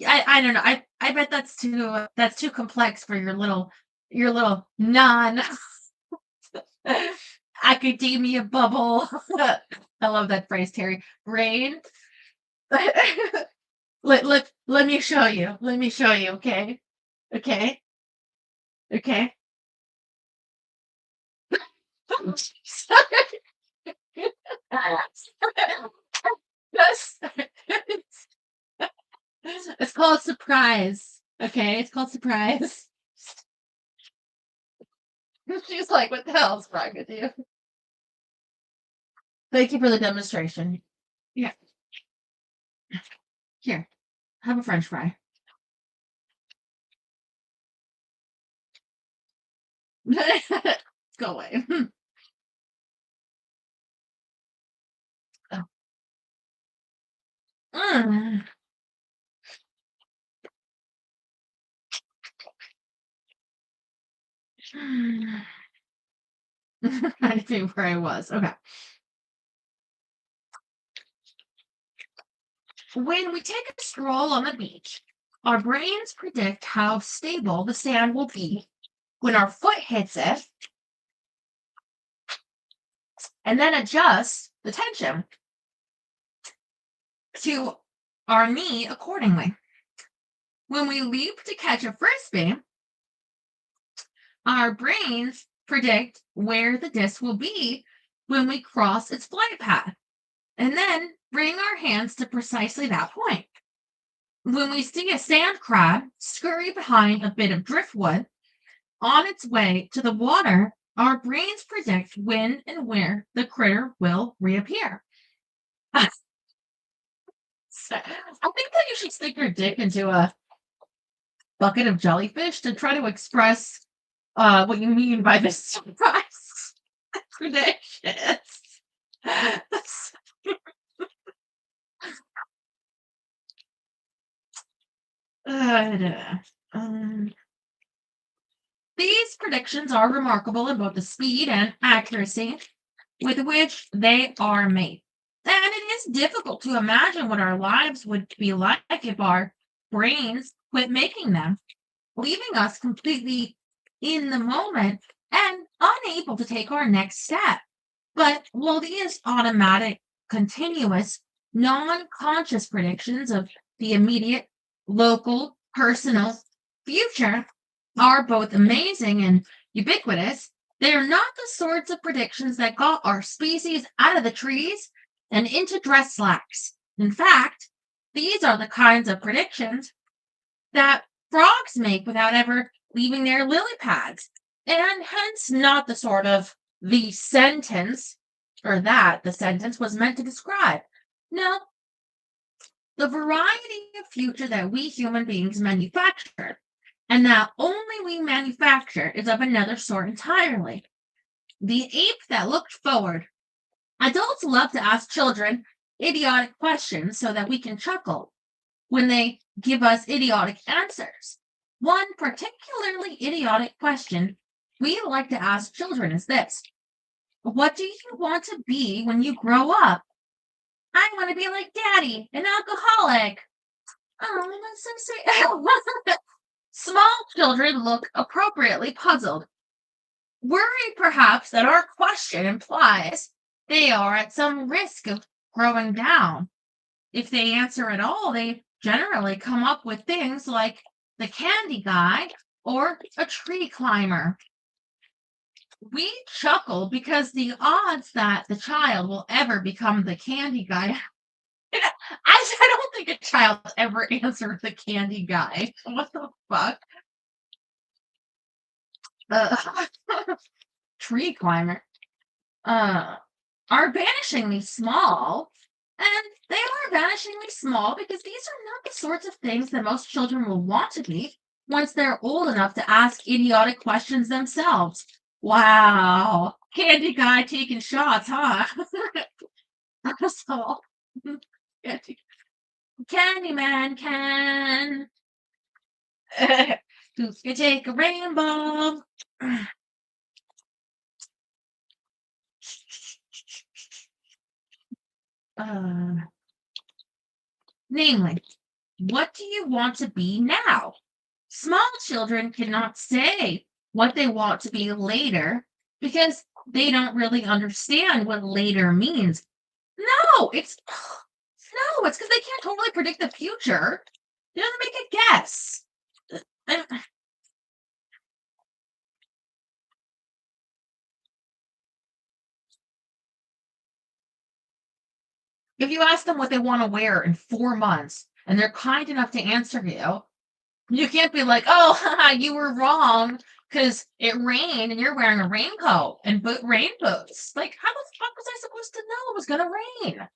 I don't know. I bet that's too complex for your little non academia bubble. I love that phrase, Terry. Brain. Let me show you. Let me show you, okay? Okay. Okay. Yes. It's called surprise. Okay, it's called surprise. She's like, what the hell's wrong with you? Thank you for the demonstration. Yeah. Here, have a French fry. Go away. Mm. I knew where I was. Okay. When we take a stroll on the beach, our brains predict how stable the sand will be when our foot hits it and then adjust the tension to our knee accordingly. When we leap to catch a frisbee, our brains predict where the disc will be when we cross its flight path and then bring our hands to precisely that point. When we see a sand crab scurry behind a bit of driftwood on its way to the water, our brains predict when and where the critter will reappear. So, I think that you should stick your dick into a bucket of jellyfish to try to express what you mean by this surprise predictions. um, these predictions are remarkable in both the speed and accuracy with which they are made. And it is difficult to imagine what our lives would be like if our brains quit making them, leaving us completely in the moment and unable to take our next step. But while these automatic, continuous, non conscious predictions of the immediate, local, personal future are both amazing and ubiquitous, they are not the sorts of predictions that got our species out of the trees and into dress slacks. In fact, these are the kinds of predictions that frogs make without ever leaving their lily pads, and hence not the sort of the sentence or that the sentence was meant to describe. No, the variety of future that we human beings manufacture, and that only we manufacture, is of another sort entirely. The ape that looked forward. Adults love to ask children idiotic questions so that we can chuckle when they give us idiotic answers. One particularly idiotic question we like to ask children is this: what do you want to be when you grow up? I want to be like daddy, an alcoholic. Oh, that's so sweet. Small children look appropriately puzzled, worried perhaps that our question implies they are at some risk of growing down. If they answer at all, they generally come up with things like the candy guy or a tree climber. We chuckle because the odds that the child will ever become the candy guy. I don't think a child ever answered the candy guy. What the fuck? Uh, tree climber. Uh, are vanishingly small. And they are vanishingly small because these are not the sorts of things that most children will want to be once they're old enough to ask idiotic questions themselves. Wow. Candy guy taking shots, huh? So, Candyman can. Who's gonna take a rainbow? Uh, namely, what do you want to be now? Small children cannot say what they want to be later because they don't really understand what later means. No, it's no, it's because they can't totally predict the future. They don't make a guess. If you ask them what they want to wear in 4 months and they're kind enough to answer you, you can't be like, oh, haha, you were wrong because it rained and you're wearing a raincoat and rain boots. Like, how the fuck was I supposed to know it was going to rain?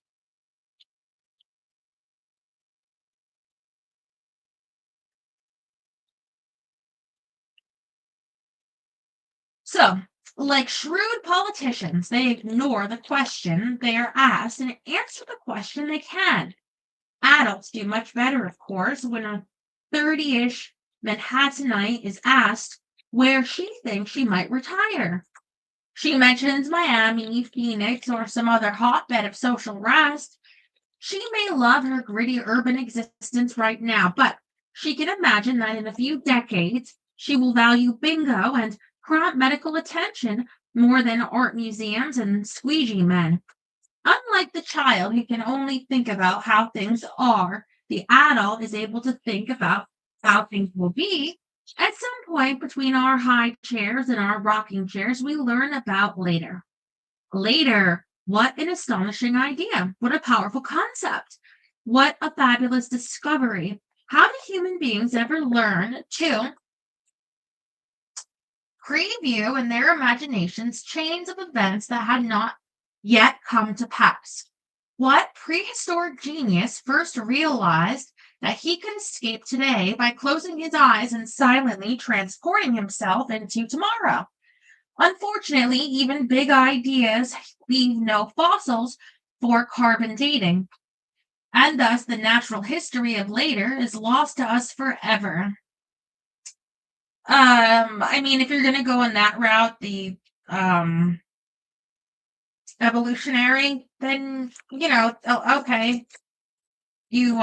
So, like shrewd politicians, they ignore the question they are asked and answer the question they can. Adults do much better, of course, when a 30-ish Manhattanite is asked where she thinks she might retire. She mentions Miami, Phoenix, or some other hotbed of social rest. She may love her gritty urban existence right now, but she can imagine that in a few decades she will value bingo and prompt medical attention more than art museums and squeegee men. Unlike the child who can only think about how things are, the adult is able to think about how things will be. At some point between our high chairs and our rocking chairs, we learn about later. Later, what an astonishing idea. What a powerful concept. What a fabulous discovery. How do human beings ever learn to preview in their imaginations chains of events that had not yet come to pass? What prehistoric genius first realized that he could escape today by closing his eyes and silently transporting himself into tomorrow? Unfortunately, even big ideas leave no fossils for carbon dating, and thus the natural history of later is lost to us forever. I mean, if you're going to go in that route, the um, evolutionary, then okay, you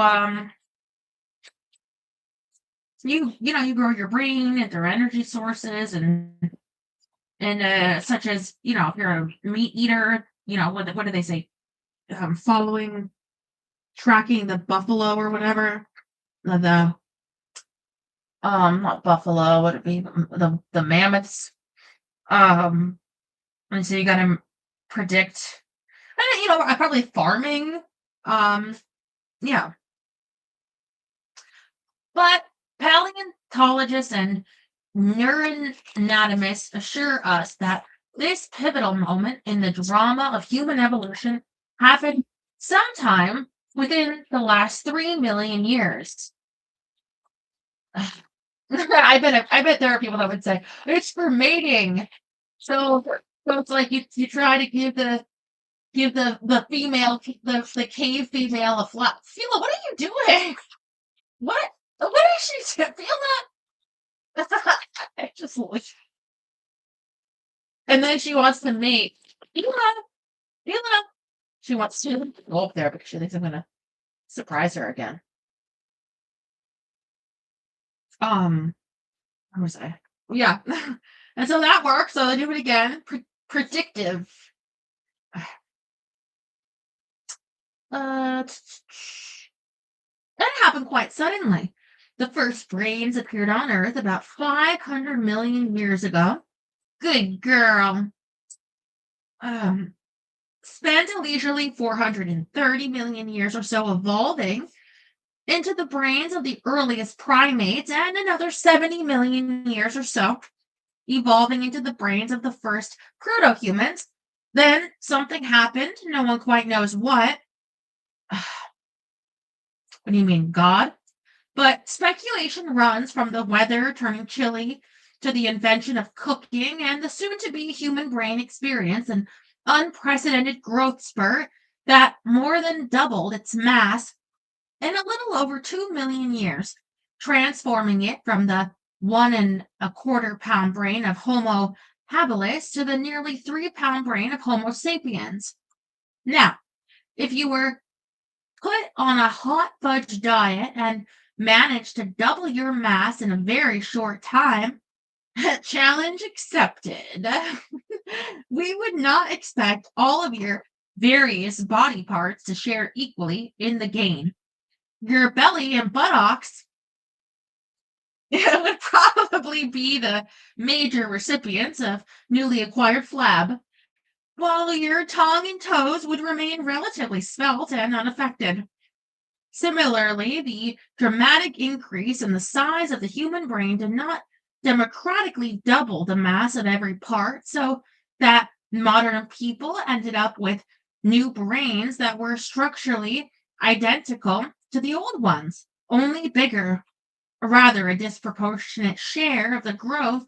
you grow your brain and their energy sources and such as if you're a meat eater, what do they say? Following tracking the buffalo or whatever. The not buffalo, would it be the mammoths? Um and so you gotta predict and probably farming. Um yeah. But paleontologists and neuroanatomists assure us that this pivotal moment in the drama of human evolution happened sometime within the last 3 million years. I bet there are people that would say it's for mating. So it's like you try to give the female the cave female a flat. Fila, what are you doing? What is she? Feel that? I just and then she wants to mate. Fila, Fila. She wants to go up there because she thinks I'm gonna surprise her again. Where was I? Yeah. And so that works. So I do it again. Predictive. Uh, that happened quite suddenly. The first brains appeared on Earth about 500 million years ago. Good girl. Um, spent a leisurely 430 million years or so evolving into the brains of the earliest primates, and another 70 million years or so evolving into the brains of the first proto-humans. Then something happened. No one quite knows what. What do you mean, God? But speculation runs from the weather turning chilly to the invention of cooking and the soon to be human brain experience an unprecedented growth spurt that more than doubled its mass in a little over 2 million years, transforming it from the 1.25 pound brain of Homo habilis to the nearly 3 pound brain of Homo sapiens. Now, if you were put on a hot fudge diet and managed to double your mass in a very short time, challenge accepted. We would not expect all of your various body parts to share equally in the gain. Your belly and buttocks would probably be the major recipients of newly acquired flab. while your tongue and toes would remain relatively svelte and unaffected. Similarly, the dramatic increase in the size of the human brain did not democratically double the mass of every part, so that modern people ended up with new brains that were structurally identical to the old ones, only bigger, or rather a disproportionate share of the growth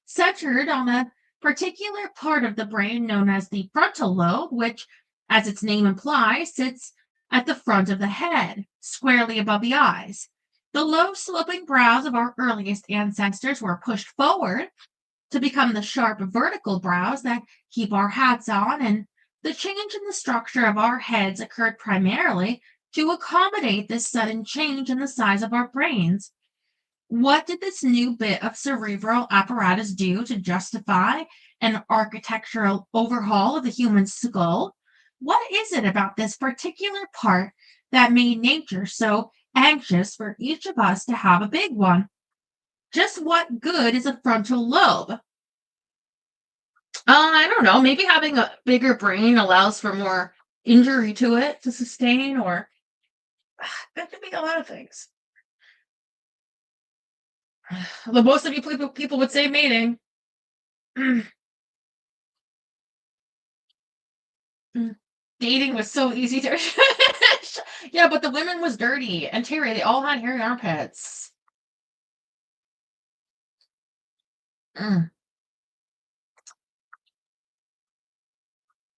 centered on a particular part of the brain known as the frontal lobe, which, as its name implies, sits at the front of the head, squarely above the eyes. The low sloping brows of our earliest ancestors were pushed forward to become the sharp vertical brows that keep our hats on, and the change in the structure of our heads occurred primarily to accommodate this sudden change in the size of our brains. What did this new bit of cerebral apparatus do to justify an architectural overhaul of the human skull? What is it about this particular part that made nature so anxious for each of us to have a big one? Just what good is a frontal lobe? I don't know. Maybe having a bigger brain allows for more injury to it to sustain, or that could be a lot of things. The most of you people would say mating. Mm, mm. Dating was so easy to. Yeah, but the women was dirty and Terry. They all had hairy armpits. Mm.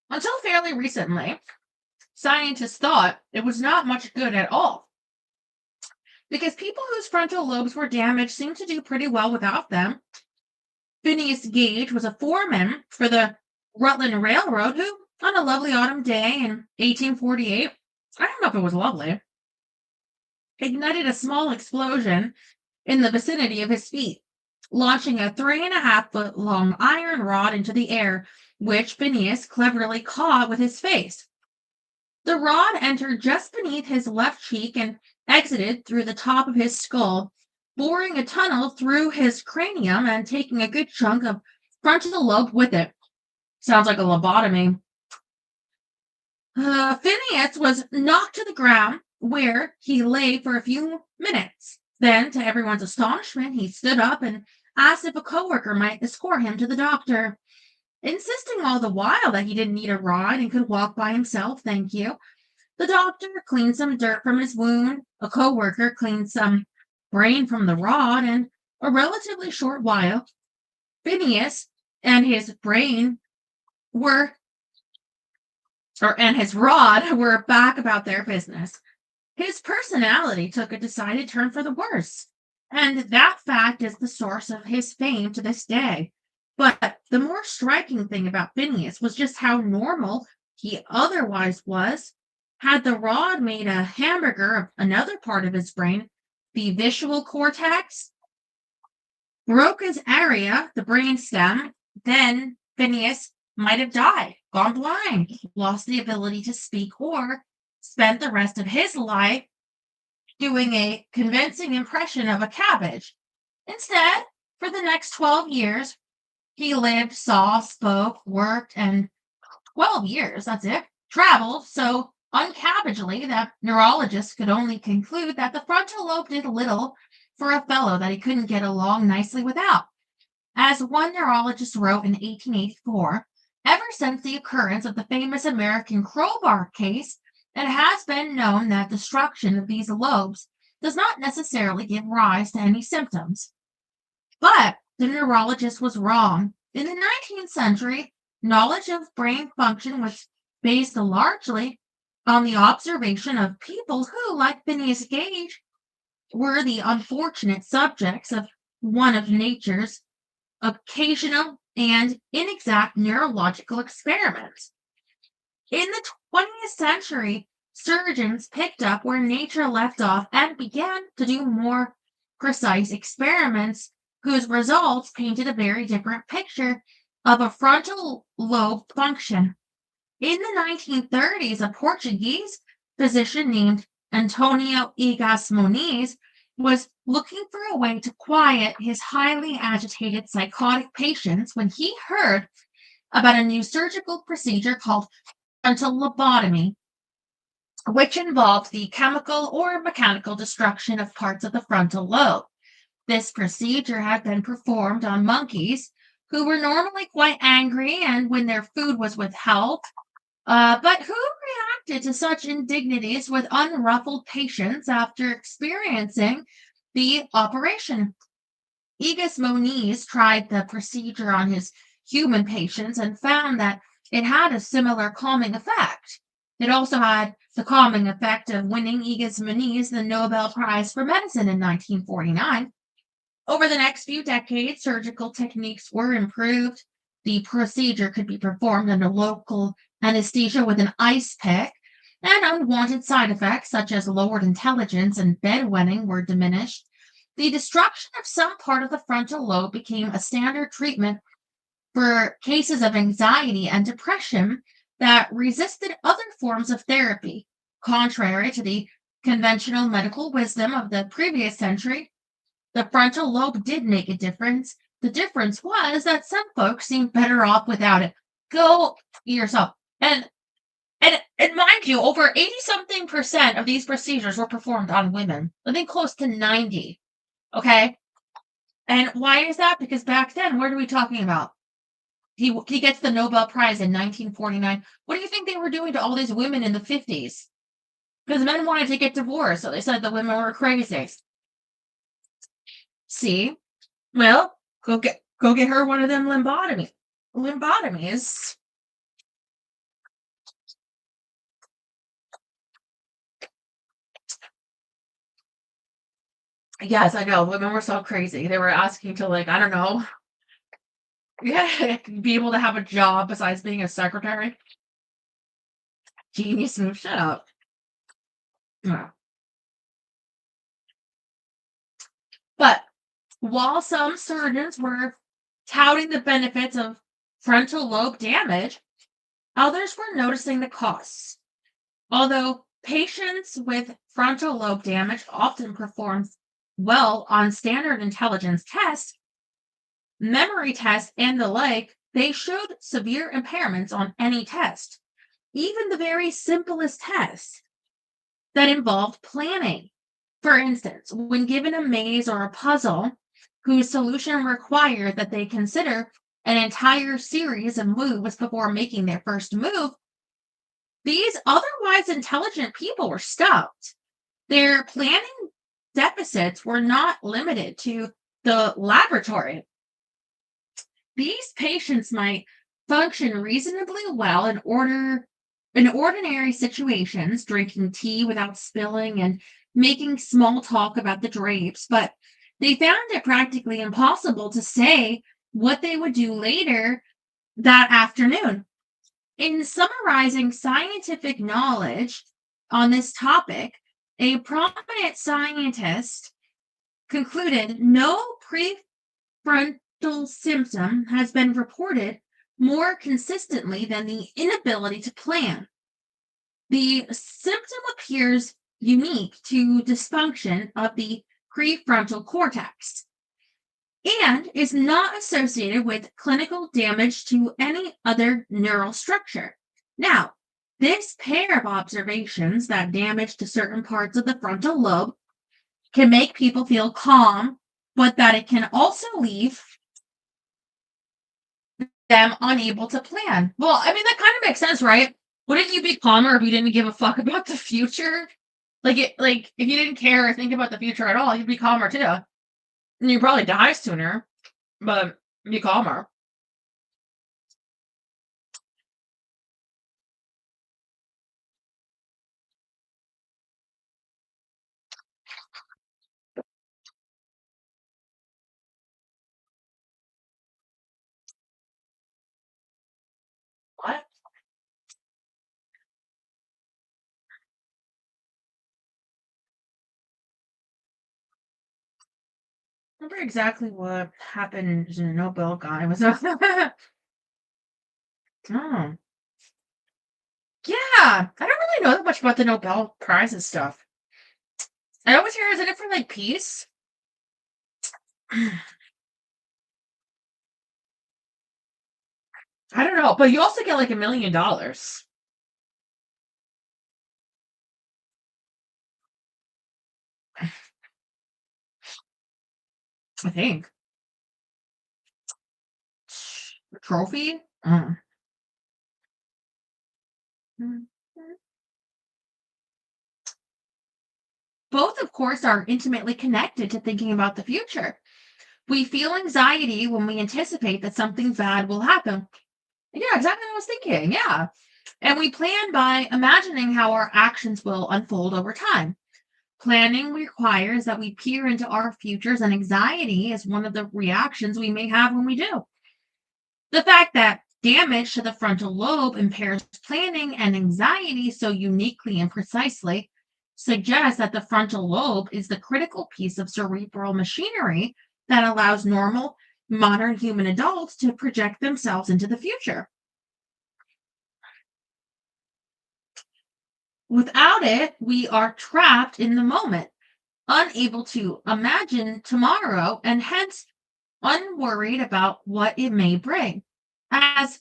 Until fairly recently, scientists thought it was not much good at all because people whose frontal lobes were damaged seemed to do pretty well without them. Phineas Gage was a foreman for the Rutland Railroad who, on a lovely autumn day in 1848, I don't know if it was lovely, ignited a small explosion in the vicinity of his feet, launching a 3.5 foot long iron rod into the air, which Phineas cleverly caught with his face. The rod entered just beneath his left cheek and exited through the top of his skull, boring a tunnel through his cranium and taking a good chunk of frontal lobe with it. Sounds like a lobotomy. Phineas was knocked to the ground, where he lay for a few minutes. Then, to everyone's astonishment, he stood up and asked if a coworker might escort him to the doctor, insisting all the while that he didn't need a ride and could walk by himself, thank you. The doctor cleaned some dirt from his wound, a coworker cleaned some brain from the rod, and a relatively short while, Phineas and his brain were and his rod were back about their business. His personality took a decided turn for the worse, and that fact is the source of his fame to this day. But the more striking thing about Phineas was just how normal he otherwise was. Had the rod made a hamburger of another part of his brain, the visual cortex, Broca's area, the brainstem, then Phineas might have died, gone blind, lost the ability to speak, or spent the rest of his life doing a convincing impression of a cabbage. Instead, for the next 12 years, he lived, saw, spoke, worked, and 12 years, that's it, traveled so uncabbagely that neurologists could only conclude that the frontal lobe did little for a fellow that he couldn't get along nicely without. As one neurologist wrote in 1884, ever since the occurrence of the famous American crowbar case, it has been known that destruction of these lobes does not necessarily give rise to any symptoms. But the neurologist was wrong. In the 19th century, knowledge of brain function was based largely on the observation of people who, like Phineas Gage, were the unfortunate subjects of one of nature's occasional and inexact neurological experiments. In the 20th century, surgeons picked up where nature left off and began to do more precise experiments whose results painted a very different picture of a frontal lobe function. In the 1930s, a Portuguese physician named Antonio Egas Moniz was looking for a way to quiet his highly agitated psychotic patients when he heard about a new surgical procedure called frontal lobotomy, which involved the chemical or mechanical destruction of parts of the frontal lobe. This procedure had been performed on monkeys who were normally quite angry and when their food was withheld, but who reacted to such indignities with unruffled patience after experiencing the operation. Egas Moniz tried the procedure on his human patients and found that it had a similar calming effect. It also had the calming effect of winning Egas Moniz the Nobel Prize for Medicine in 1949. Over the next few decades, surgical techniques were improved. The procedure could be performed under local anesthesia with an ice pick, and unwanted side effects such as lowered intelligence and bedwetting were diminished. The destruction of some part of the frontal lobe became a standard treatment for cases of anxiety and depression that resisted other forms of therapy. Contrary to the conventional medical wisdom of the previous century, the frontal lobe did make a difference. The difference was that some folks seemed better off without it. Go yourself. And mind you, over 80 something percent of these procedures were performed on women. I think close to 90. Okay. And why is that? Because back then, what are we talking about? He gets the Nobel Prize in 1949. What do you think they were doing to all these women in the 50s? Because men wanted to get divorced, so they said the women were crazy. See? Well, go get her one of them limbotomies. Yes, I know. Women were so crazy. They were asking to like, I don't know, yeah, be able to have a job besides being a secretary. Genius move. Shut up. Yeah. But while some surgeons were touting the benefits of frontal lobe damage, others were noticing the costs. Although patients with frontal lobe damage often perform well on standard intelligence tests, memory tests, and the like, they showed severe impairments on any test, even the very simplest tests that involved planning. For instance, when given a maze or a puzzle whose solution required that they consider an entire series of moves before making their first move, these otherwise intelligent people were stumped. Their planning deficits were not limited to the laboratory. These patients might function reasonably well in ordinary situations, drinking tea without spilling and making small talk about the drapes, but they found it practically impossible to say what they would do later that afternoon. In summarizing scientific knowledge on this topic, a prominent scientist concluded no prefrontal symptom has been reported more consistently than the inability to plan. The symptom appears unique to dysfunction of the prefrontal cortex and is not associated with clinical damage to any other neural structure. Now, this pair of observations that damage to certain parts of the frontal lobe can make people feel calm, but that it can also leave them unable to plan. Well, I mean, that kind of makes sense, right? Wouldn't you be calmer if you didn't give a fuck about the future? Like if you didn't care or think about the future at all, you'd be calmer too. And you'd probably die sooner, but be calmer. What? Remember exactly what happened to the Nobel guy was oh. Yeah. I don't really know that much about the Nobel Prizes stuff. I always hear is it for like peace? I don't know, but you also get like $1,000,000. I think. Trophy? Mm. Both, of course, are intimately connected to thinking about the future. We feel anxiety when we anticipate that something bad will happen. Yeah, exactly what I was thinking. Yeah. And we plan by imagining how our actions will unfold over time. Planning requires that we peer into our futures, and anxiety is one of the reactions we may have when we do. The fact that damage to the frontal lobe impairs planning and anxiety so uniquely and precisely suggests that the frontal lobe is the critical piece of cerebral machinery that allows normal, modern human adults to project themselves into the future. Without it, we are trapped in the moment, unable to imagine tomorrow, and hence unworried about what it may bring. As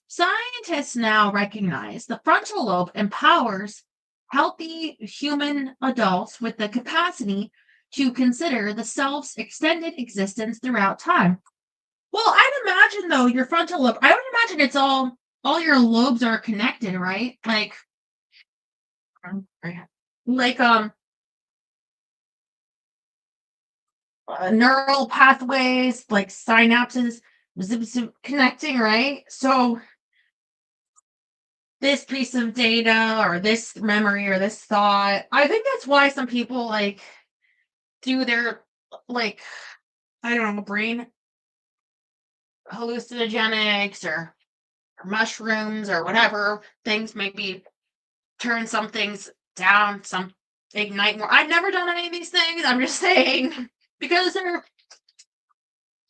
scientists now recognize, the frontal lobe empowers healthy human adults with the capacity to consider the self's extended existence throughout time. Well, I'd imagine though your frontal lobe, I would imagine it's all your lobes are connected, right? Like neural pathways, like synapses, connecting, right? So this piece of data or this memory or this thought. I think that's why some people like do their like I don't know brain hallucinogenics or mushrooms or whatever things maybe turn some things down, some ignite more. I've never done any of these things. I'm just saying because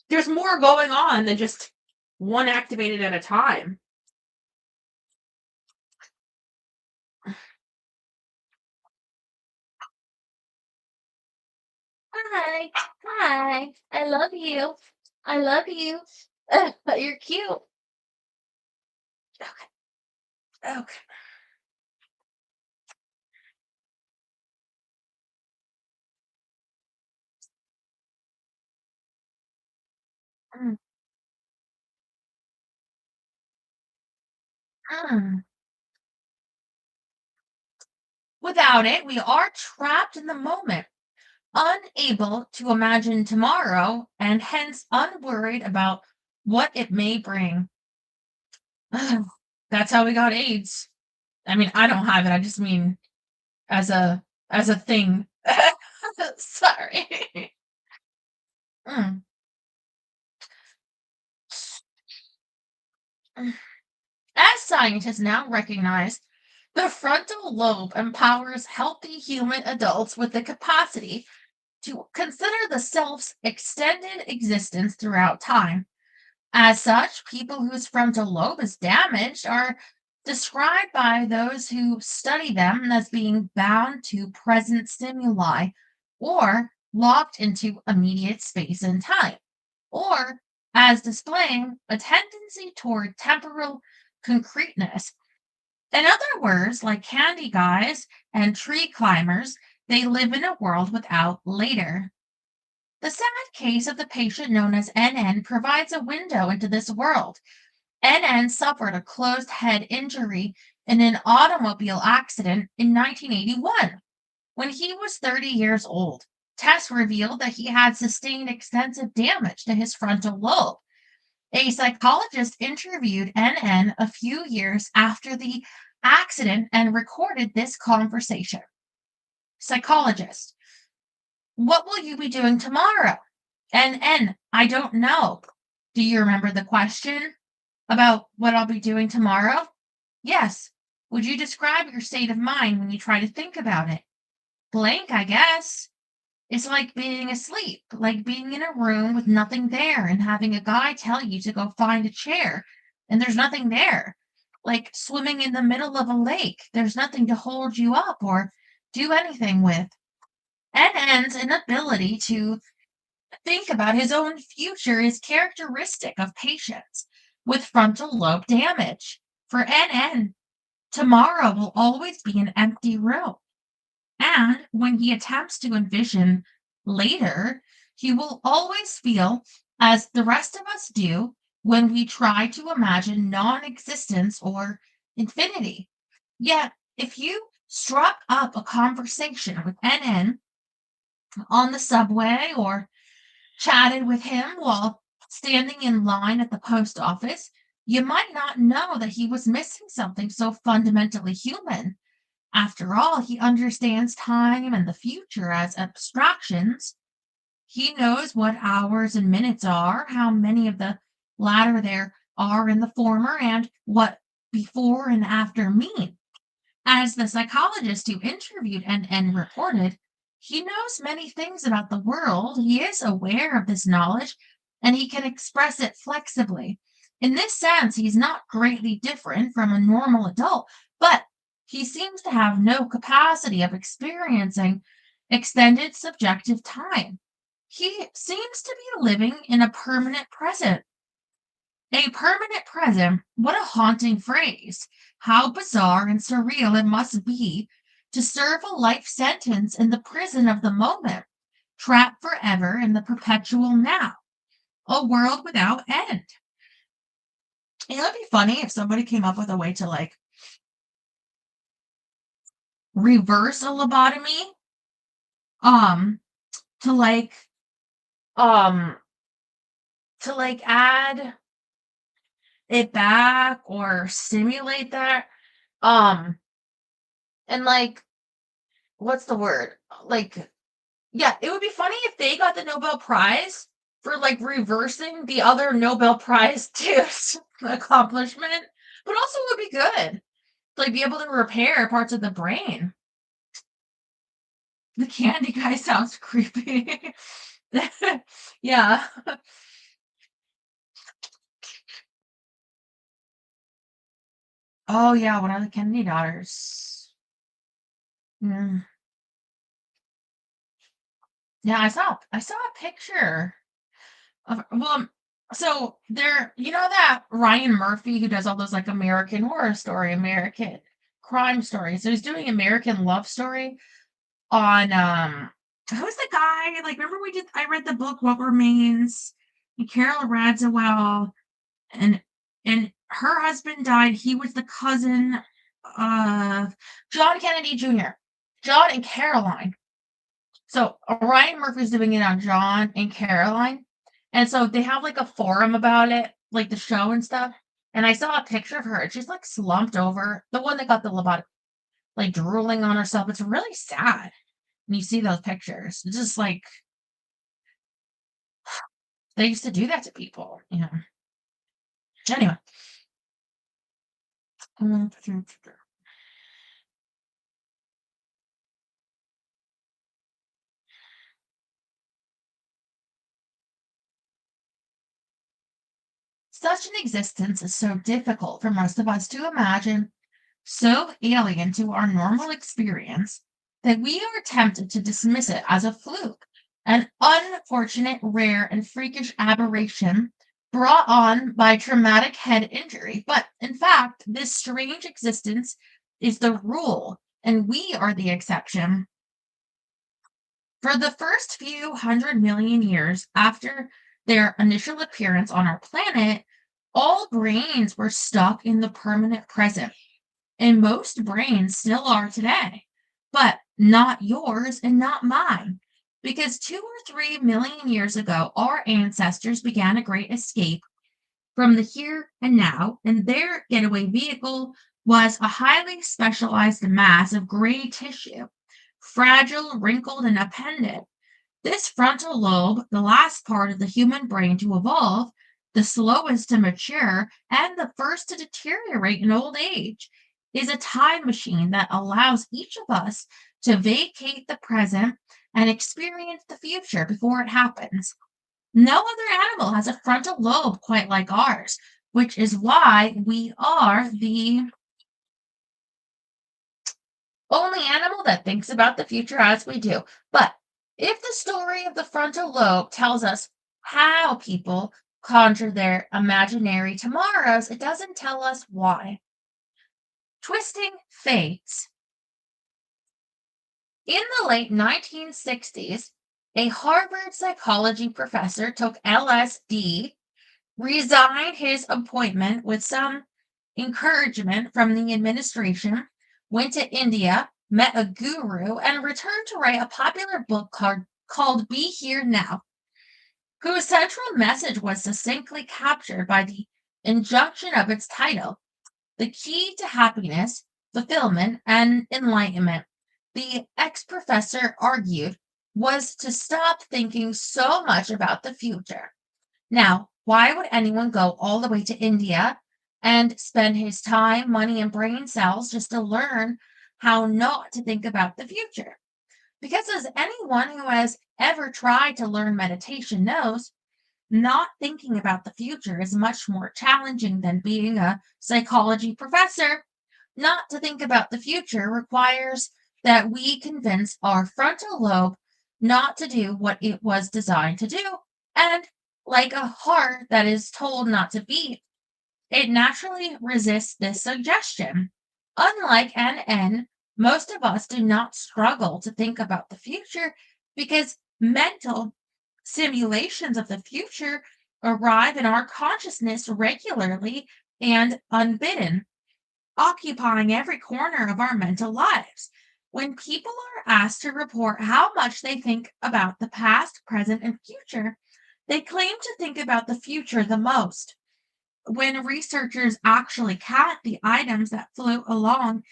there's more going on than just one activated at a time. Hi, hi. I love you. I love you. You're cute. Okay. Okay. Mm, mm. Without it, we are trapped in the moment, unable to imagine tomorrow, and hence unworried about what it may bring. That's how we got AIDS. I mean, I don't have it. I just mean as a thing. Sorry. Mm. As scientists now recognize, the frontal lobe empowers healthy human adults with the capacity to consider the self's extended existence throughout time. As such, people whose frontal lobe is damaged are described by those who study them as being bound to present stimuli or locked into immediate space and time, or as displaying a tendency toward temporal concreteness. In other words, like candy guys and tree climbers, they live in a world without later. The sad case of the patient known as NN provides a window into this world. NN suffered a closed head injury in an automobile accident in 1981 when he was 30 years old. Tests revealed that he had sustained extensive damage to his frontal lobe. A psychologist interviewed NN a few years after the accident and recorded this conversation. Psychologist: what will you be doing tomorrow? NN: I don't know. Do you remember the question about what I'll be doing tomorrow? Yes. Would you describe your state of mind when you try to think about it? Blank, I guess. It's like being asleep, like being in a room with nothing there and having a guy tell you to go find a chair and there's nothing there. Like swimming in the middle of a lake, there's nothing to hold you up or do anything with. NN's inability to think about his own future is characteristic of patients. with frontal lobe damage. For NN, tomorrow will always be an empty room. And when he attempts to envision later, he will always feel as the rest of us do when we try to imagine non existence or infinity. Yet, if you struck up a conversation with NN on the subway or chatted with him while standing in line at the post office, you might not know that he was missing something so fundamentally human. After all, he understands time and the future as abstractions. He knows what hours and minutes are, how many of the latter there are in the former, and what before and after mean. As the psychologist who interviewed and reported, he knows many things about the world. He is aware of this knowledge and he can express it flexibly. In this sense, he's not greatly different from a normal adult, but he seems to have no capacity of experiencing extended subjective time. He seems to be living in a permanent present. A permanent present, what a haunting phrase. How bizarre and surreal it must be to serve a life sentence in the prison of the moment, trapped forever in the perpetual now, a world without end. It'd be funny if somebody came up with a way to like reverse a lobotomy, um, to like, um, to like add it back or simulate that. Um, and like, what's the word? Like, yeah, it would be funny if they got the Nobel Prize for like reversing the other Nobel Prize tooth accomplishment, but also it would be good to like be able to repair parts of the brain. The candy guy sounds creepy. Yeah. Oh yeah, one of the Kennedy daughters. Mm. Yeah, I saw a picture so there, you know that Ryan Murphy who does all those like American Horror Story, American crime stories. So he's doing American Love Story on who's the guy? Like remember I read the book What Remains and Carol Radziwill and her husband died. He was the cousin of John Kennedy Jr. John and Caroline. So Ryan Murphy's doing it on John and Caroline. And so they have like a forum about it, like the show and stuff. And I saw a picture of her and she's like slumped over, the one that got the lobotomy, like drooling on herself. It's really sad when you see those pictures. It's just like they used to do that to people, you know. Anyway. Such an existence is so difficult for most of us to imagine, so alien to our normal experience, that we are tempted to dismiss it as a fluke, an unfortunate, rare, and freakish aberration brought on by traumatic head injury. But in fact, this strange existence is the rule, and we are the exception. For the first few 100 million years after their initial appearance on our planet, all brains were stuck in the permanent present, and most brains still are today, but not yours and not mine. Because 2 or 3 million years ago, our ancestors began a great escape from the here and now, and their getaway vehicle was a highly specialized mass of gray tissue, fragile, wrinkled, and appended. This frontal lobe, the last part of the human brain to evolve, the slowest to mature, and the first to deteriorate in old age, is a time machine that allows each of us to vacate the present and experience the future before it happens. No other animal has a frontal lobe quite like ours, which is why we are the only animal that thinks about the future as we do. But if the story of the frontal lobe tells us how people conjure their imaginary tomorrows, it doesn't tell us why. Twisting fates. In the late 1960s, a Harvard psychology professor took LSD, resigned his appointment with some encouragement from the administration, went to India, met a guru, and returned to write a popular book called Be Here Now, whose central message was succinctly captured by the injunction of its title: the key to happiness, fulfillment, and enlightenment. The ex professor argued was to stop thinking so much about the future. Now, why would anyone go all the way to India and spend his time, money, and brain cells just to learn how not to think about the future? Because, as anyone who has ever tried to learn meditation knows, not thinking about the future is much more challenging than being a psychology professor. Not to think about the future requires that we convince our frontal lobe not to do what it was designed to do. And like a heart that is told not to beat, it naturally resists this suggestion. Unlike NN, most of us do not struggle to think about the future because mental simulations of the future arrive in our consciousness regularly and unbidden, occupying every corner of our mental lives. When people are asked to report how much they think about the past, present, and future, they claim to think about the future the most. When researchers actually count the items that float along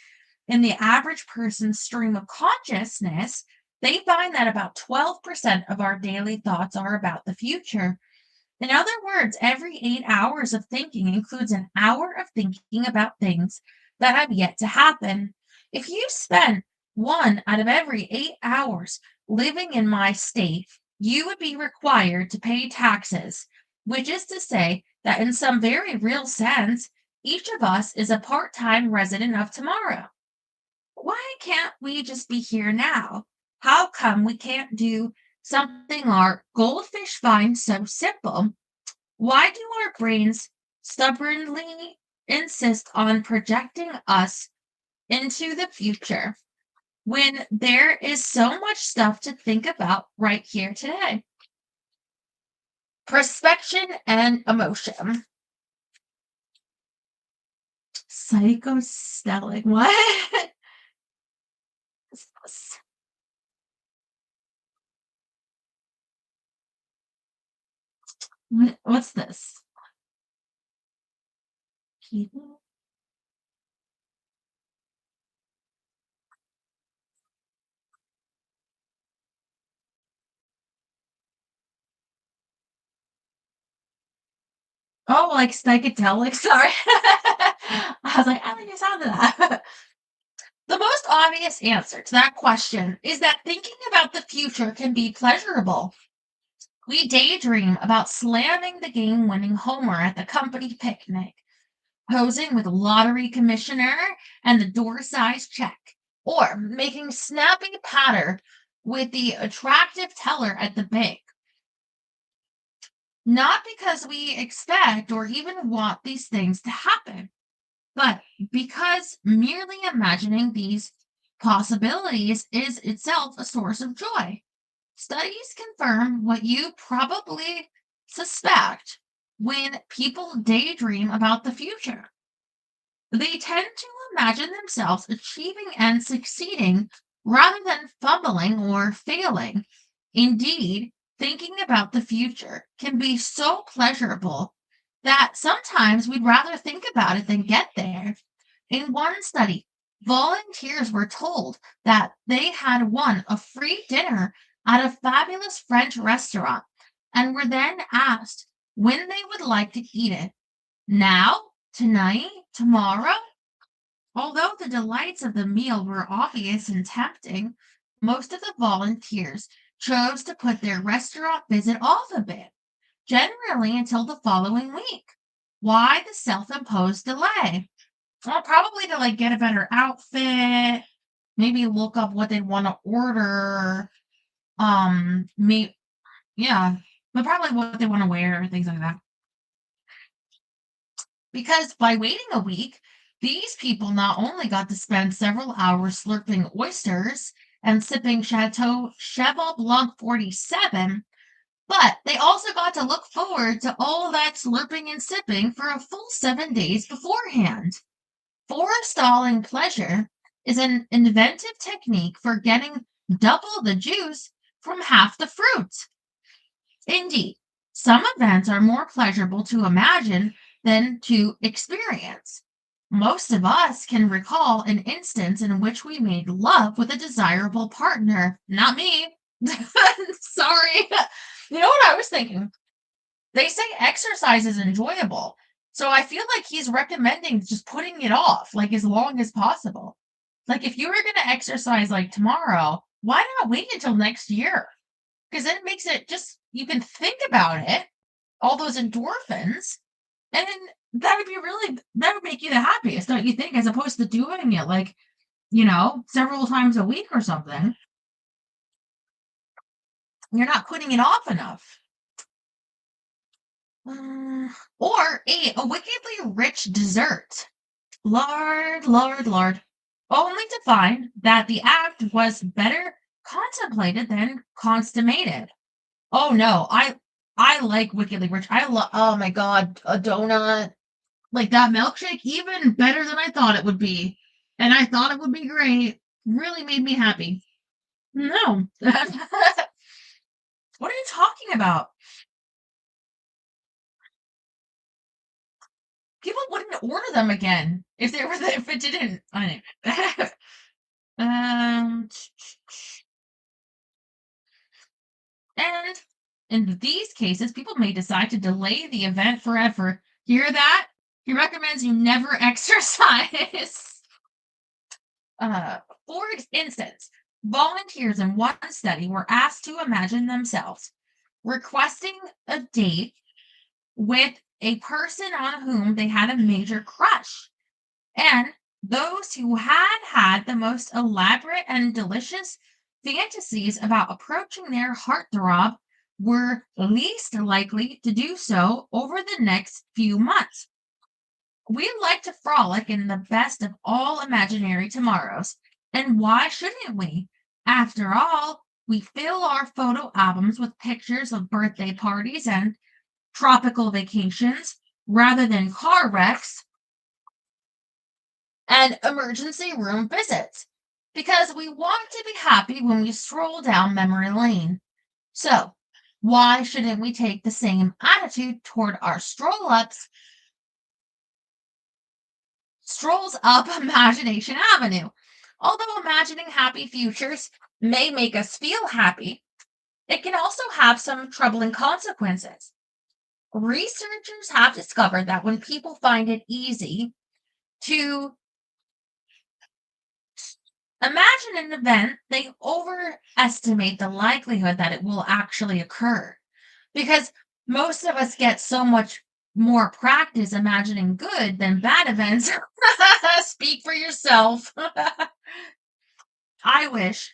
in the average person's stream of consciousness, they find that about 12% of our daily thoughts are about the future. In other words, every 8 hours of thinking includes an hour of thinking about things that have yet to happen. If you spend 1 out of every 8 hours living in my state, you would be required to pay taxes, which is to say that in some very real sense, each of us is a part time resident of tomorrow. Why can't we just be here now? How come we can't do something our goldfish find so simple? Why do our brains stubbornly insist on projecting us into the future when there is so much stuff to think about right here today? Perspection and emotion. Psychostellic. What is this? What's this? People? Oh, like psychedelic. Sorry. I was like, I think I sounded that. The most obvious answer to that question is that thinking about the future can be pleasurable. We daydream about slamming the game winning homer at the company picnic, posing with a lottery commissioner and the door size check, or making snappy patter with the attractive teller at the bank. Not because we expect or even want these things to happen, but because merely imagining these possibilities is itself a source of joy. Studies confirm what you probably suspect when people daydream about the future. They tend to imagine themselves achieving and succeeding rather than fumbling or failing. Indeed, thinking about the future can be so pleasurable that sometimes we'd rather think about it than get there. In one study, volunteers were told that they had won a free dinner at a fabulous French restaurant and were then asked when they would like to eat it. Now, tonight, tomorrow? Although the delights of the meal were obvious and tempting, most of the volunteers chose to put their restaurant visit off a bit, generally until the following week. Why the self-imposed delay? Well, probably to like get a better outfit, maybe look up what they'd want to order, me yeah, but probably what they want to wear, things like that. because by waiting a week, these people not only got to spend several hours slurping oysters and sipping Chateau Cheval Blanc 47, but they also got to look forward to all that slurping and sipping for a full 7 days beforehand. Forestalling pleasure is an inventive technique for getting double the juice from half the fruit. Indeed, some events are more pleasurable to imagine than to experience. Most of us can recall an instance in which we made love with a desirable partner. Not me. Sorry. You know what I was thinking? They say exercise is enjoyable. So I feel like he's recommending just putting it off like as long as possible. Like if you were going to exercise like tomorrow, why not wait until next year? Because then it makes it just, you can think about it, all those endorphins, and then that would be really, that would make you the happiest, don't you think? As opposed to doing it like, several times a week or something. You're not putting it off enough. Or a wickedly rich dessert. Lord, Lord, Lord. Only to find that the act was better contemplated than consummated. Oh no, I like wickedly rich. I love. Oh my god, a donut like that milkshake, even better than I thought it would be, and I thought it would be great. Really made me happy. No, what are you talking about? People wouldn't order them again if they were if it didn't. I know. um, and in these cases, people may decide to delay the event forever. Hear that? He recommends you never exercise. Uh, for instance, volunteers in one study were asked to imagine themselves requesting a date with a person on whom they had a major crush. And those who had had the most elaborate and delicious fantasies about approaching their heartthrob were least likely to do so over the next few months. We like to frolic in the best of all imaginary tomorrows. And why shouldn't we? After all, we fill our photo albums with pictures of birthday parties and tropical vacations rather than car wrecks and emergency room visits because we want to be happy when we stroll down memory lane. So, why shouldn't we take the same attitude toward our strolls up Imagination Avenue? Although imagining happy futures may make us feel happy, it can also have some troubling consequences. Researchers have discovered that when people find it easy to imagine an event, they overestimate the likelihood that it will actually occur. Because most of us get so much more practice imagining good than bad events. Speak for yourself. I wish.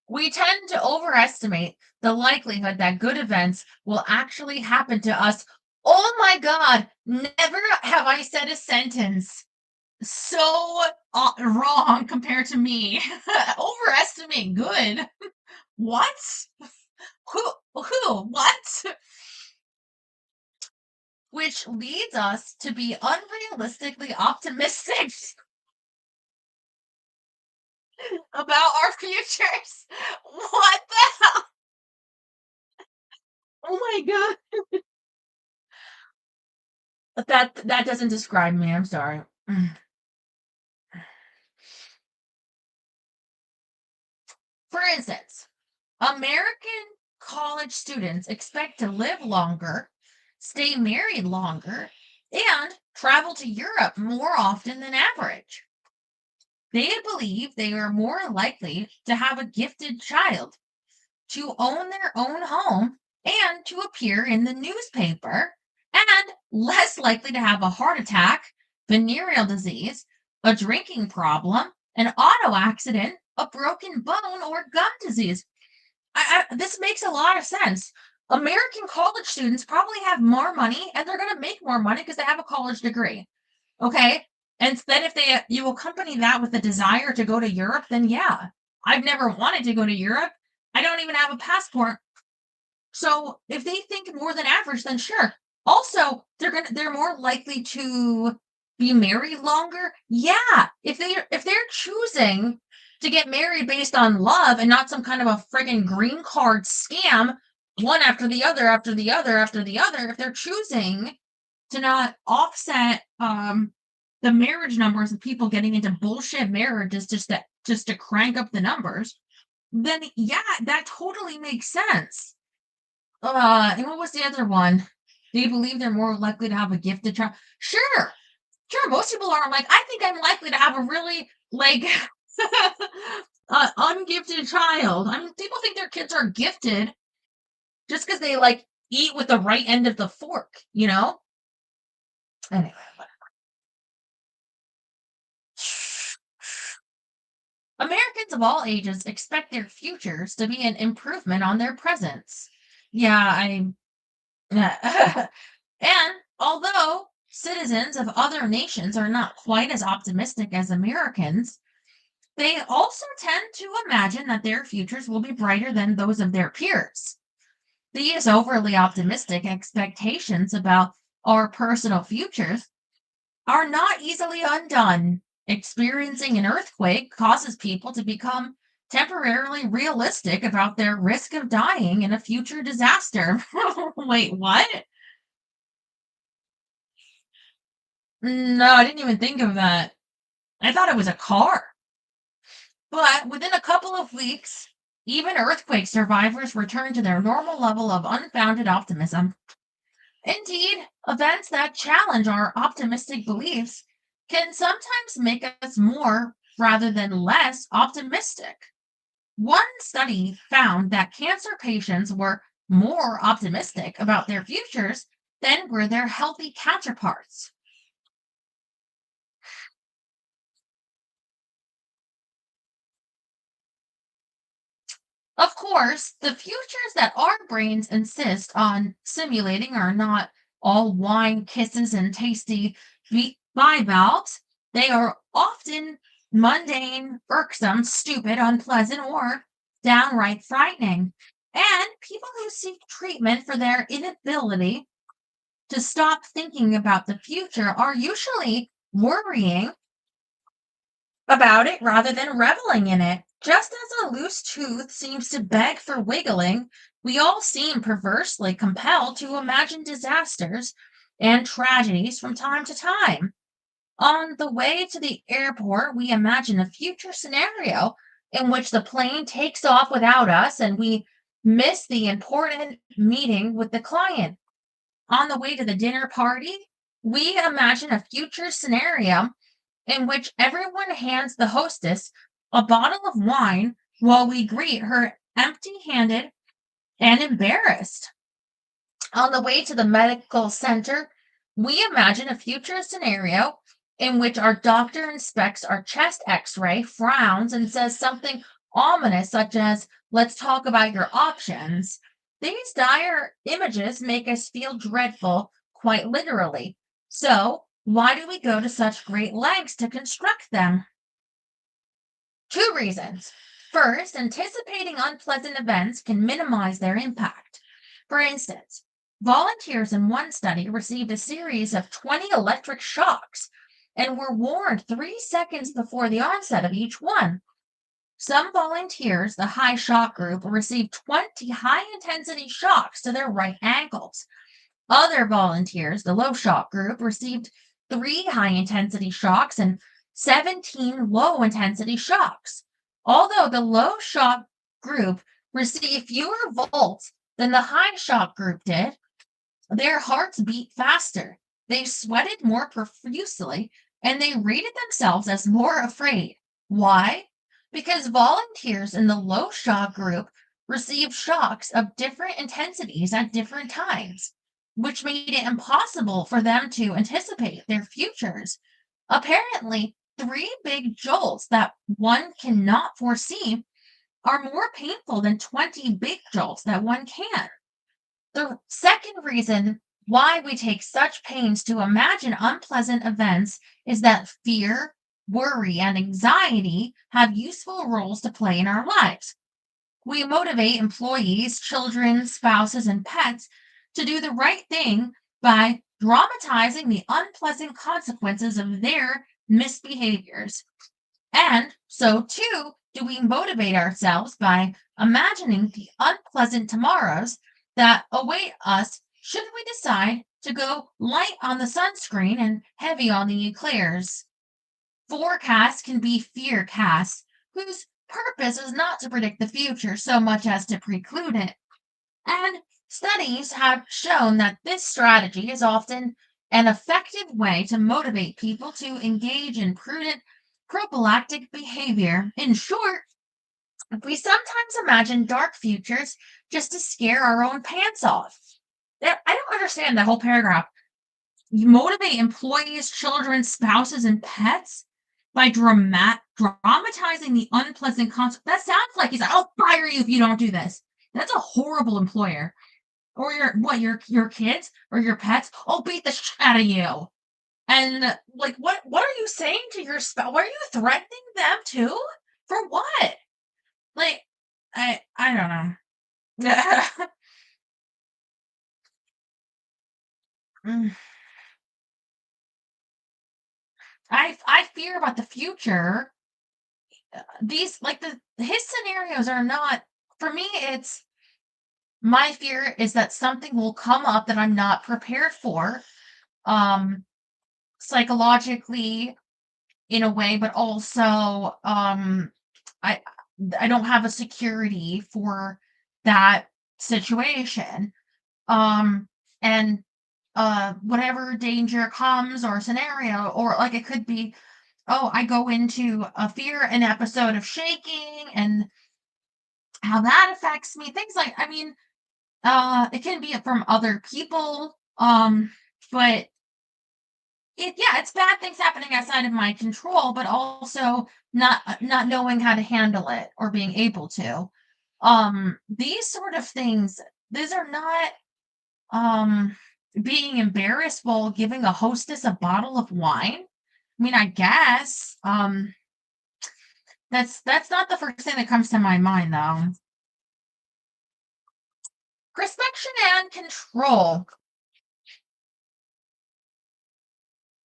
We tend to overestimate the likelihood that good events will actually happen to us. Oh my God, never have I said a sentence so wrong compared to me. Overestimate good. What? Who? What? Which leads us to be unrealistically optimistic about our futures. What the hell? Oh my god. That doesn't describe me. I'm sorry. For instance, American college students expect to live longer, stay married longer, and travel to Europe more often than average. They believe they are more likely to have a gifted child, to own their own home, and to appear in the newspaper, and less likely to have a heart attack, venereal disease, a drinking problem, an auto accident, a broken bone, or gum disease. This makes a lot of sense. American college students probably have more money and they're going to make more money because they have a college degree. Okay. And then if you accompany that with a desire to go to Europe, then yeah. I've never wanted to go to Europe. I don't even have a passport. So if they think more than average, then sure. Also, they're more likely to be married longer. Yeah. If they're choosing to get married based on love and not some kind of a friggin' green card scam, one after the other, after the other, after the other, if they're choosing to not offset the marriage numbers of people getting into bullshit marriages just to crank up the numbers, then yeah, that totally makes sense. And what was the other one? Do you believe they're more likely to have a gifted child? Sure, sure. Most people are like, I think I'm likely to have a really like ungifted child. I mean, people think their kids are gifted just because they like eat with the right end of the fork, you know? Anyway, Americans of all ages expect their futures to be an improvement on their presents. Yeah, I. And although citizens of other nations are not quite as optimistic as Americans, they also tend to imagine that their futures will be brighter than those of their peers. These overly optimistic expectations about our personal futures are not easily undone. Experiencing an earthquake causes people to become temporarily realistic about their risk of dying in a future disaster. Wait, what? No, I didn't even think of that. I thought it was a car. But within a couple of weeks, even earthquake survivors return to their normal level of unfounded optimism. Indeed, events that challenge our optimistic beliefs can sometimes make us more rather than less optimistic. One study found that cancer patients were more optimistic about their futures than were their healthy counterparts. Of course, the futures that our brains insist on simulating are not all wine, kisses, and tasty bivalves. They are often mundane, irksome, stupid, unpleasant, or downright frightening. And people who seek treatment for their inability to stop thinking about the future are usually worrying about it rather than reveling in it. Just as a loose tooth seems to beg for wiggling, we all seem perversely compelled to imagine disasters and tragedies from time to time. On the way to the airport, we imagine a future scenario in which the plane takes off without us and we miss the important meeting with the client. On the way to the dinner party, we imagine a future scenario in which everyone hands the hostess a bottle of wine while we greet her empty handed and embarrassed. On the way to the medical center, we imagine a future scenario in which our doctor inspects our chest x ray, frowns, and says something ominous, such as, let's talk about your options. These dire images make us feel dreadful, quite literally. So, why do we go to such great lengths to construct them? Two reasons. First, anticipating unpleasant events can minimize their impact. For instance, volunteers in one study received a series of 20 electric shocks and were warned 3 seconds before the onset of each one. Some volunteers, the high shock group, received 20 high intensity shocks to their right ankles. Other volunteers, the low shock group, received 3 high intensity shocks and 17 low intensity shocks. Although the low shock group received fewer volts than the high shock group did, their hearts beat faster. They sweated more profusely and they rated themselves as more afraid. Why? Because volunteers in the low shock group received shocks of different intensities at different times, which made it impossible for them to anticipate their futures. Apparently, three big jolts that one cannot foresee are more painful than 20 big jolts that one can. The second reason Why we take such pains to imagine unpleasant events is that fear, worry, and anxiety have useful roles to play in our lives. We motivate employees, children, spouses, and pets to do the right thing by dramatizing the unpleasant consequences of their misbehaviors. And so, too, do we motivate ourselves by imagining the unpleasant tomorrows that await us should we decide to go light on the sunscreen and heavy on the eclairs. Forecasts can be fear casts, whose purpose is not to predict the future so much as to preclude it. And studies have shown that this strategy is often an effective way to motivate people to engage in prudent prophylactic behavior. In short, we sometimes imagine dark futures just to scare our own pants off. I don't understand that whole paragraph. You motivate employees, children, spouses, and pets by dramatizing the unpleasant consequences. That sounds like he's like, "I'll fire you if you don't do this." That's a horrible employer. Or your kids or your pets? I'll beat the shit out of you. And like, what are you saying to your spouse? What are you threatening them to? For what? Like, I don't know. Mm. I fear about the future. These like the his scenarios are not for me. It's my fear is that something will come up that I'm not prepared for, um, psychologically in a way, but also I I don't have a security for that situation. Um, and whatever danger comes or scenario, or like it could be, oh, I go into a fear, an episode of shaking, and how that affects me. Things like, I mean, it can be from other people, but yeah, it's bad things happening outside of my control, but also not knowing how to handle it or being able to. These sort of things, these are not um being embarrassed while giving a hostess a bottle of wine. I mean, I guess that's not the first thing that comes to my mind though. Perspection and control.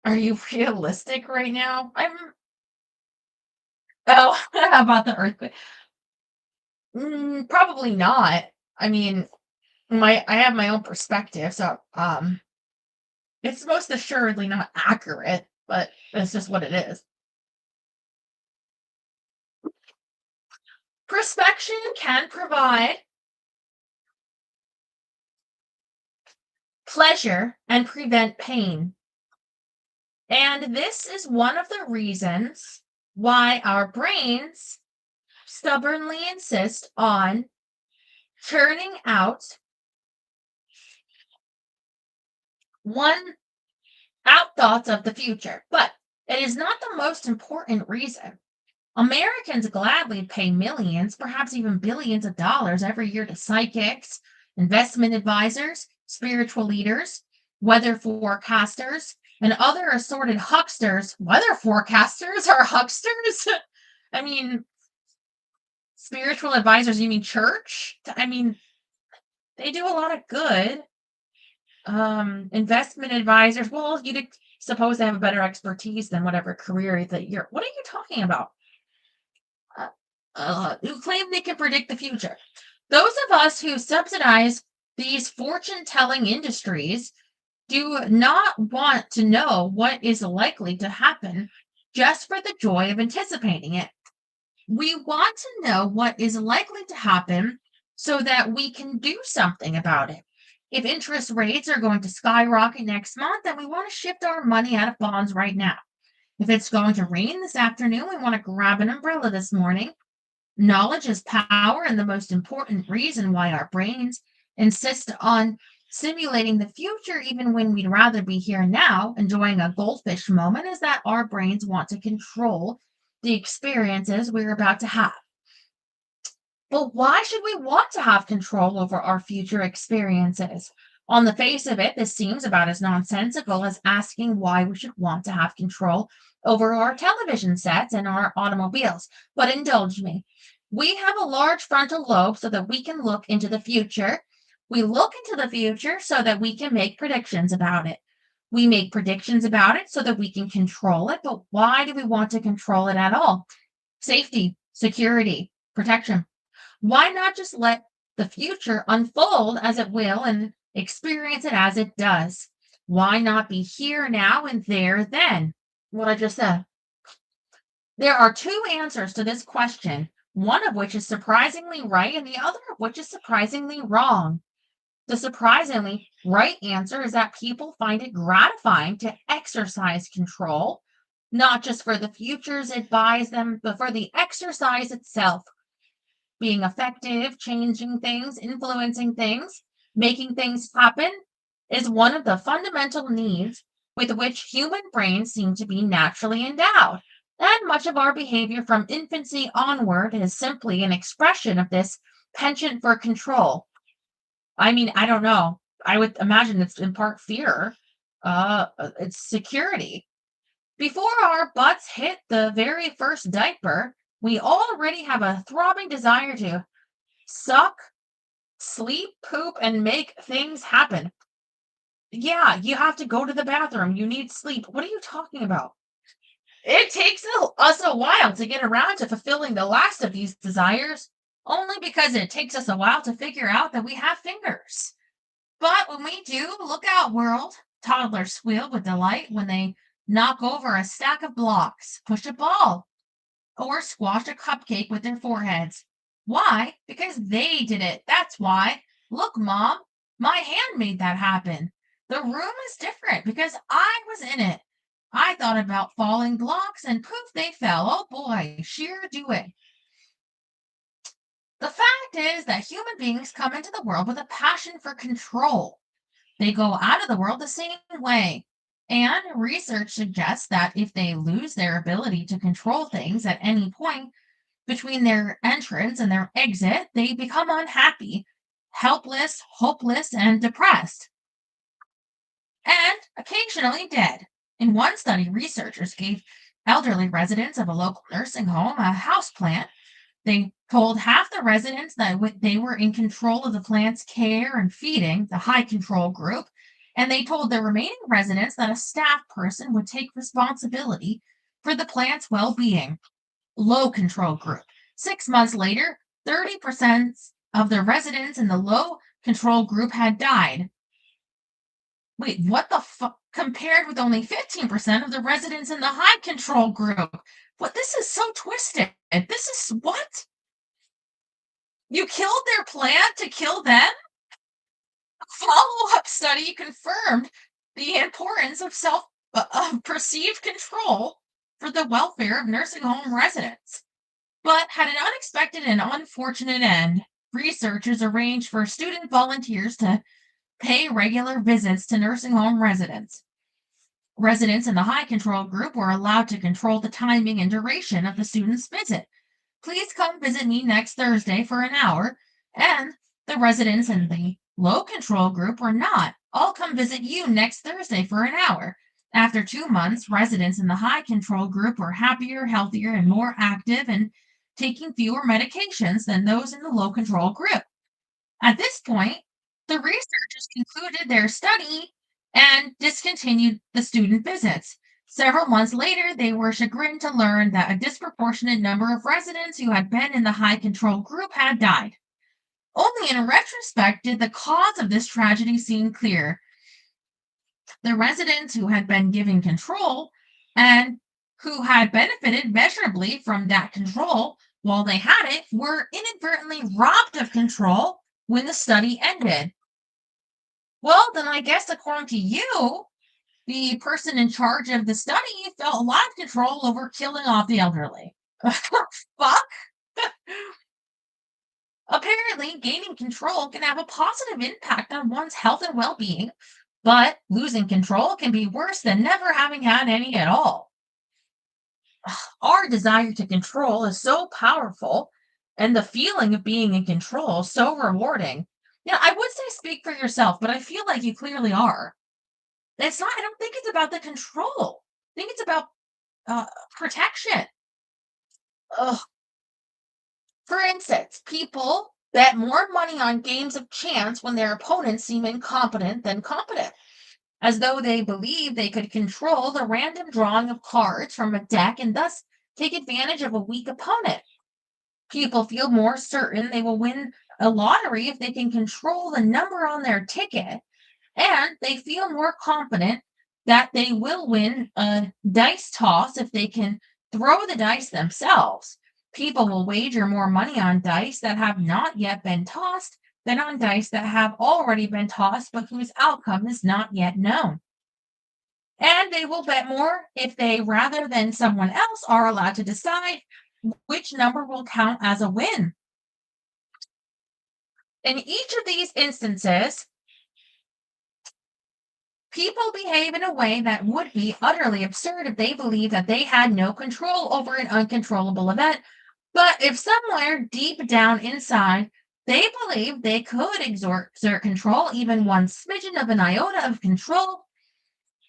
Are you realistic right now? Oh, about the earthquake. Probably not. I mean, I have my own perspective, so it's most assuredly not accurate, but it's just what it is. Perspection can provide pleasure and prevent pain. And this is one of the reasons why our brains stubbornly insist on churning out one out thoughts of the future. But it is not the most important reason. Americans gladly pay millions, perhaps even billions of dollars every year to psychics, investment advisors, spiritual leaders, weather forecasters, and other assorted hucksters. Weather forecasters are hucksters? I mean, spiritual advisors, you mean church? I mean, they do a lot of good. Investment advisors, well, you'd suppose they have a better expertise than whatever career that you're. What are you talking about? uh, who claim they can predict the future. Those of us who subsidize these fortune telling industries do not want to know what is likely to happen just for the joy of anticipating it. We want to know what is likely to happen so that we can do something about it. If interest rates are going to skyrocket next month, then we want to shift our money out of bonds right now. If it's going to rain this afternoon, we want to grab an umbrella this morning. Knowledge is power, and the most important reason why our brains insist on simulating the future, even when we'd rather be here now, enjoying a goldfish moment, is that our brains want to control the experiences we're about to have. But why should we want to have control over our future experiences? On the face of it, this seems about as nonsensical as asking why we should want to have control over our television sets and our automobiles. But indulge me. We have a large frontal lobe so that we can look into the future. We look into the future so that we can make predictions about it. We make predictions about it so that we can control it. But why do we want to control it at all? Safety, security, protection. Why not just let the future unfold as it will and experience it as it does? Why not be here now and there then? What I just said. There are two answers to this question, one of which is surprisingly right and the other of which is surprisingly wrong. The surprisingly right answer is that people find it gratifying to exercise control, not just for the futures it buys them, but for the exercise itself. Being effective, changing things, influencing things, making things happen is one of the fundamental needs with which human brains seem to be naturally endowed. And much of our behavior from infancy onward is simply an expression of this penchant for control. I mean, I don't know. I would imagine it's in part fear. It's security. Before our butts hit the very first diaper, we already have a throbbing desire to suck, sleep, poop, and make things happen. Yeah, you have to go to the bathroom. You need sleep. What are you talking about? It takes us a while to get around to fulfilling the last of these desires, only because it takes us a while to figure out that we have fingers. But when we do, look out, world. Toddlers squeal with delight when they knock over a stack of blocks, push a ball, or squash a cupcake with their foreheads. Why? Because they did it. That's why. Look, Mom, my hand made that happen. The room is different because I was in it. I thought about falling blocks and poof, they fell. Oh boy, sheer doing. The fact is that human beings come into the world with a passion for control. They go out of the world the same way. And research suggests that if they lose their ability to control things at any point between their entrance and their exit, they become unhappy, helpless, hopeless, and depressed, and occasionally dead. In one study, researchers gave elderly residents of a local nursing home a house plant. They told half the residents that they were in control of the plant's care and feeding, the high control group, and they told the remaining residents that a staff person would take responsibility for the plant's well being, low control group. 6 months later, 30% of the residents in the low control group had died. Wait, what the fuck? Compared with only 15% of the residents in the high control group. What? This is so twisted. This is what? You killed their plant to kill them? A follow-up study confirmed the importance of perceived control for the welfare of nursing home residents. But had an unexpected and unfortunate end. Researchers arranged for student volunteers to pay regular visits to nursing home residents. Residents in the high control group were allowed to control the timing and duration of the student's visit. Please come visit me next Thursday for an hour. And the residents in the low control group were not. I'll come visit you next Thursday for an hour. After 2 months, residents in the high control group were happier, healthier, and more active and taking fewer medications than those in the low control group. At this point, the researchers concluded their study and discontinued the student visits. Several months later, they were chagrined to learn that a disproportionate number of residents who had been in the high control group had died. Only in retrospect did the cause of this tragedy seem clear. The residents who had been given control and who had benefited measurably from that control while they had it were inadvertently robbed of control when the study ended. Well, then I guess according to you, the person in charge of the study felt a lot of control over killing off the elderly. Fuck. Apparently, gaining control can have a positive impact on one's health and well being, but losing control can be worse than never having had any at all. Our desire to control is so powerful, and the feeling of being in control so rewarding. I would say speak for yourself, but I feel like you clearly are. It's not, I don't think it's about the control. I think it's about protection. Ugh. For instance, people bet more money on games of chance when their opponents seem incompetent than competent, as though they believe they could control the random drawing of cards from a deck and thus take advantage of a weak opponent. People feel more certain they will win a lottery if they can control the number on their ticket, and they feel more confident that they will win a dice toss if they can throw the dice themselves. People will wager more money on dice that have not yet been tossed than on dice that have already been tossed but whose outcome is not yet known. And they will bet more if they, rather than someone else, are allowed to decide which number will count as a win. In each of these instances, people behave in a way that would be utterly absurd if they believed that they had no control over an uncontrollable event. But if somewhere deep down inside they believed they could exert control, even one smidgen of an iota of control,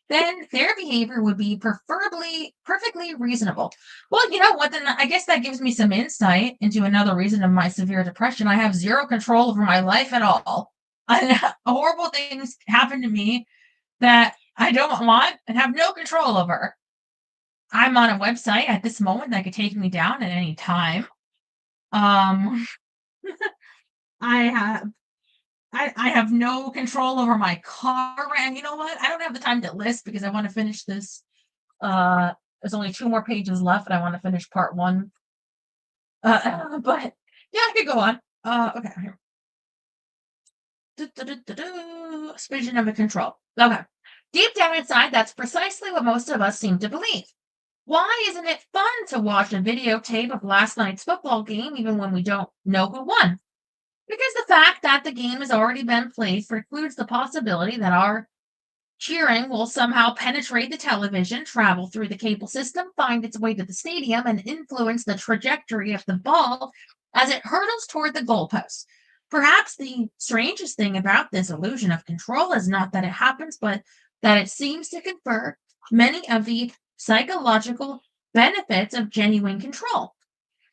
then their behavior would be preferably perfectly reasonable. Well, you know what? Then I guess that gives me some insight into another reason of my severe depression. I have zero control over my life at all. And horrible things happen to me that I don't want and have no control over. I'm on a website at this moment that could take me down at any time. Um, I have I have no control over my car, and you know what? I don't have the time to list because I want to finish this. There's only two more pages left, and I want to finish part one. But yeah, I could go on. Okay. Here. Vision of control. Okay. Deep down inside, that's precisely what most of us seem to believe. Why isn't it fun to watch a videotape of last night's football game even when we don't know who won? Because the fact that the game has already been played precludes the possibility that our cheering will somehow penetrate the television, travel through the cable system, find its way to the stadium, and influence the trajectory of the ball as it hurtles toward the goalposts. Perhaps the strangest thing about this illusion of control is not that it happens, but that it seems to confer many of the psychological benefits of genuine control.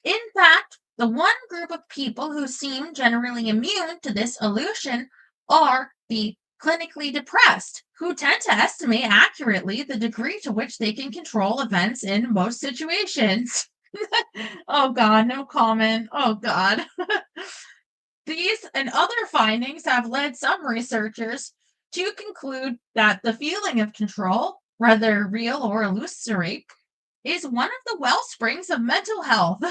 In fact, the one group of people who seem generally immune to this illusion are the clinically depressed, who tend to estimate accurately the degree to which they can control events in most situations. Oh God, no comment. Oh God. These and other findings have led some researchers to conclude that the feeling of control, whether real or illusory, is one of the well springs of mental health.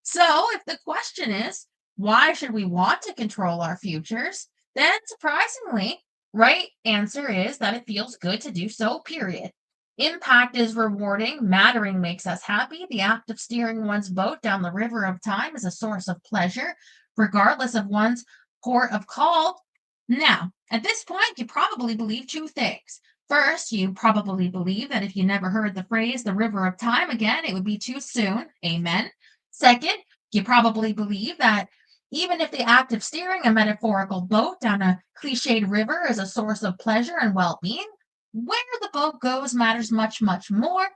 So, if the question is, why should we want to control our futures? Then, surprisingly, right answer is that it feels good to do so, period. Impact is rewarding, mattering makes us happy. The act of steering one's boat down the river of time is a source of pleasure, regardless of one's port of call. Now, at this point, you probably believe two things. First, you probably believe that if you never heard the phrase the river of time again, it would be too soon. Amen. Second, you probably believe that even if the act of steering a metaphorical boat down a cliched river is a source of pleasure and well being, where the boat goes matters much, much more.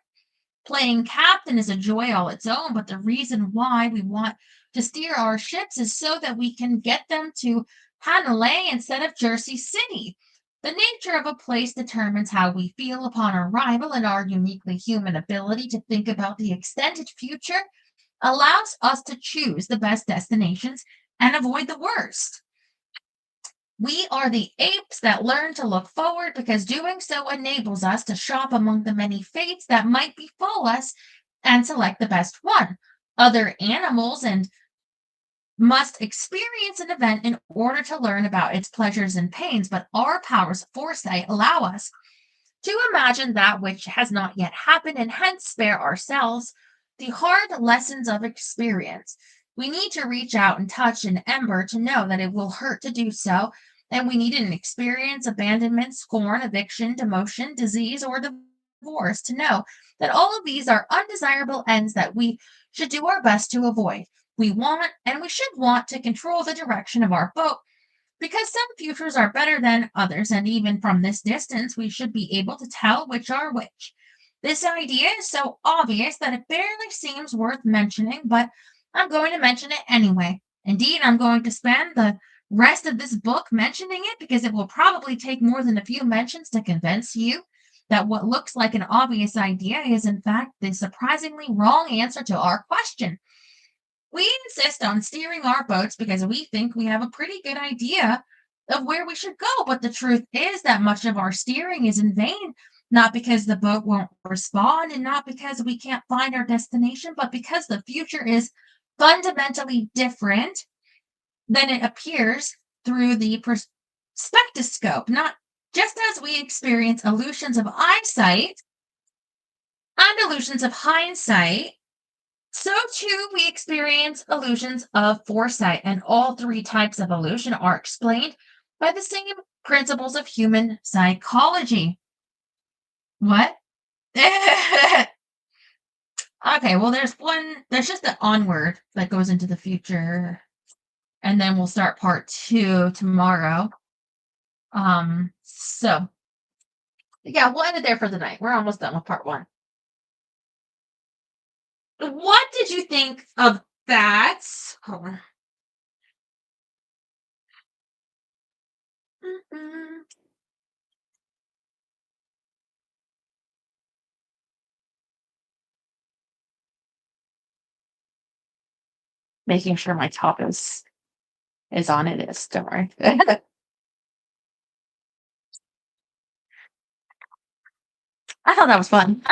Playing captain is a joy all its own, but the reason why we want to steer our ships is so that we can get them to Hanalei instead of Jersey City. The nature of a place determines how we feel upon arrival, and our uniquely human ability to think about the extended future allows us to choose the best destinations and avoid the worst. We are the apes that learn to look forward because doing so enables us to shop among the many fates that might befall us and select the best one. Other animals and must experience an event in order to learn about its pleasures and pains, but our powers of foresight allow us to imagine that which has not yet happened and hence spare ourselves the hard lessons of experience. We need to reach out and touch an ember to know that it will hurt to do so, and we need an experience, abandonment, scorn, eviction, demotion, disease, or divorce to know that all of these are undesirable ends that we should do our best to avoid. We want and we should want to control the direction of our boat, Because some futures are better than others, and even from this distance, we should be able to tell which are which. This idea is so obvious that it barely seems worth mentioning, but I'm going to mention it anyway. Indeed, I'm going to spend the rest of this book mentioning it because it will probably take more than a few mentions to convince you that what looks like an obvious idea is, in fact, the surprisingly wrong answer to our question. We insist on steering our boats because we think we have a pretty good idea of where we should go, but the truth is that much of our steering is in vain, not because the boat won't respond and not because we can't find our destination, but because the future is fundamentally different than it appears through the perspectoscope. Not just as we experience illusions of eyesight and illusions of hindsight, so too we experience illusions of foresight, and all three types of illusion are explained by the same principles of human psychology. What? Okay, well, there's just an onward that goes into the future, and then we'll start part two tomorrow. So yeah, we'll end it there for the night. We're almost done with part one. What did you think of that? Hold on. Mm-mm. Making sure my top is on. It is. Don't worry. I thought that was fun.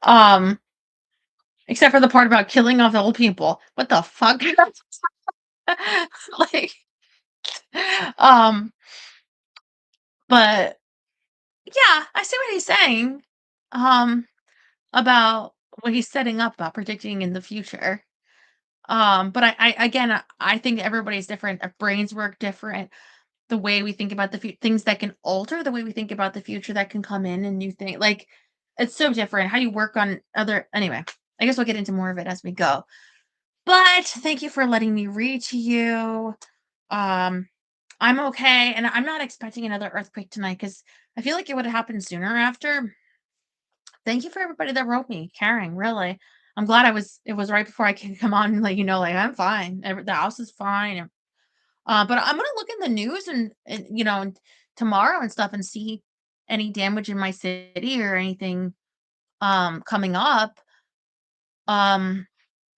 um, except for the part about killing off the old people. What the fuck? Like, um, but yeah, I see what he's saying. Um, about what he's setting up about predicting in the future. But I again, I think everybody's different. Our brains work different. The way we think about the things that can alter the way we think about the future that can come in and new things. Like, it's so different. How you work on other anyway. I guess we'll get into more of it as we go. But thank you for letting me read to you. Um, I'm okay, and I'm not expecting another earthquake tonight because I feel like it would have happened sooner after. Thank you for everybody that wrote me, caring, really. I'm glad it was right before I can come on and let you know, like, I'm fine. The house is fine. But I'm gonna look in the news and and tomorrow and stuff and see any damage in my city or anything coming up. Um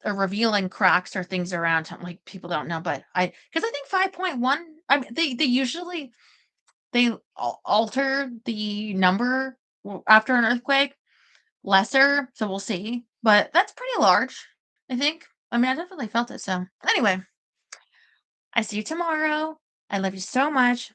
or revealing cracks or things around like people don't know, but because I think 5.1, I mean they usually they alter the number after an earthquake lesser, so we'll see. But that's pretty large, I think. I mean, I definitely felt it. So anyway, I see you tomorrow. I love you so much.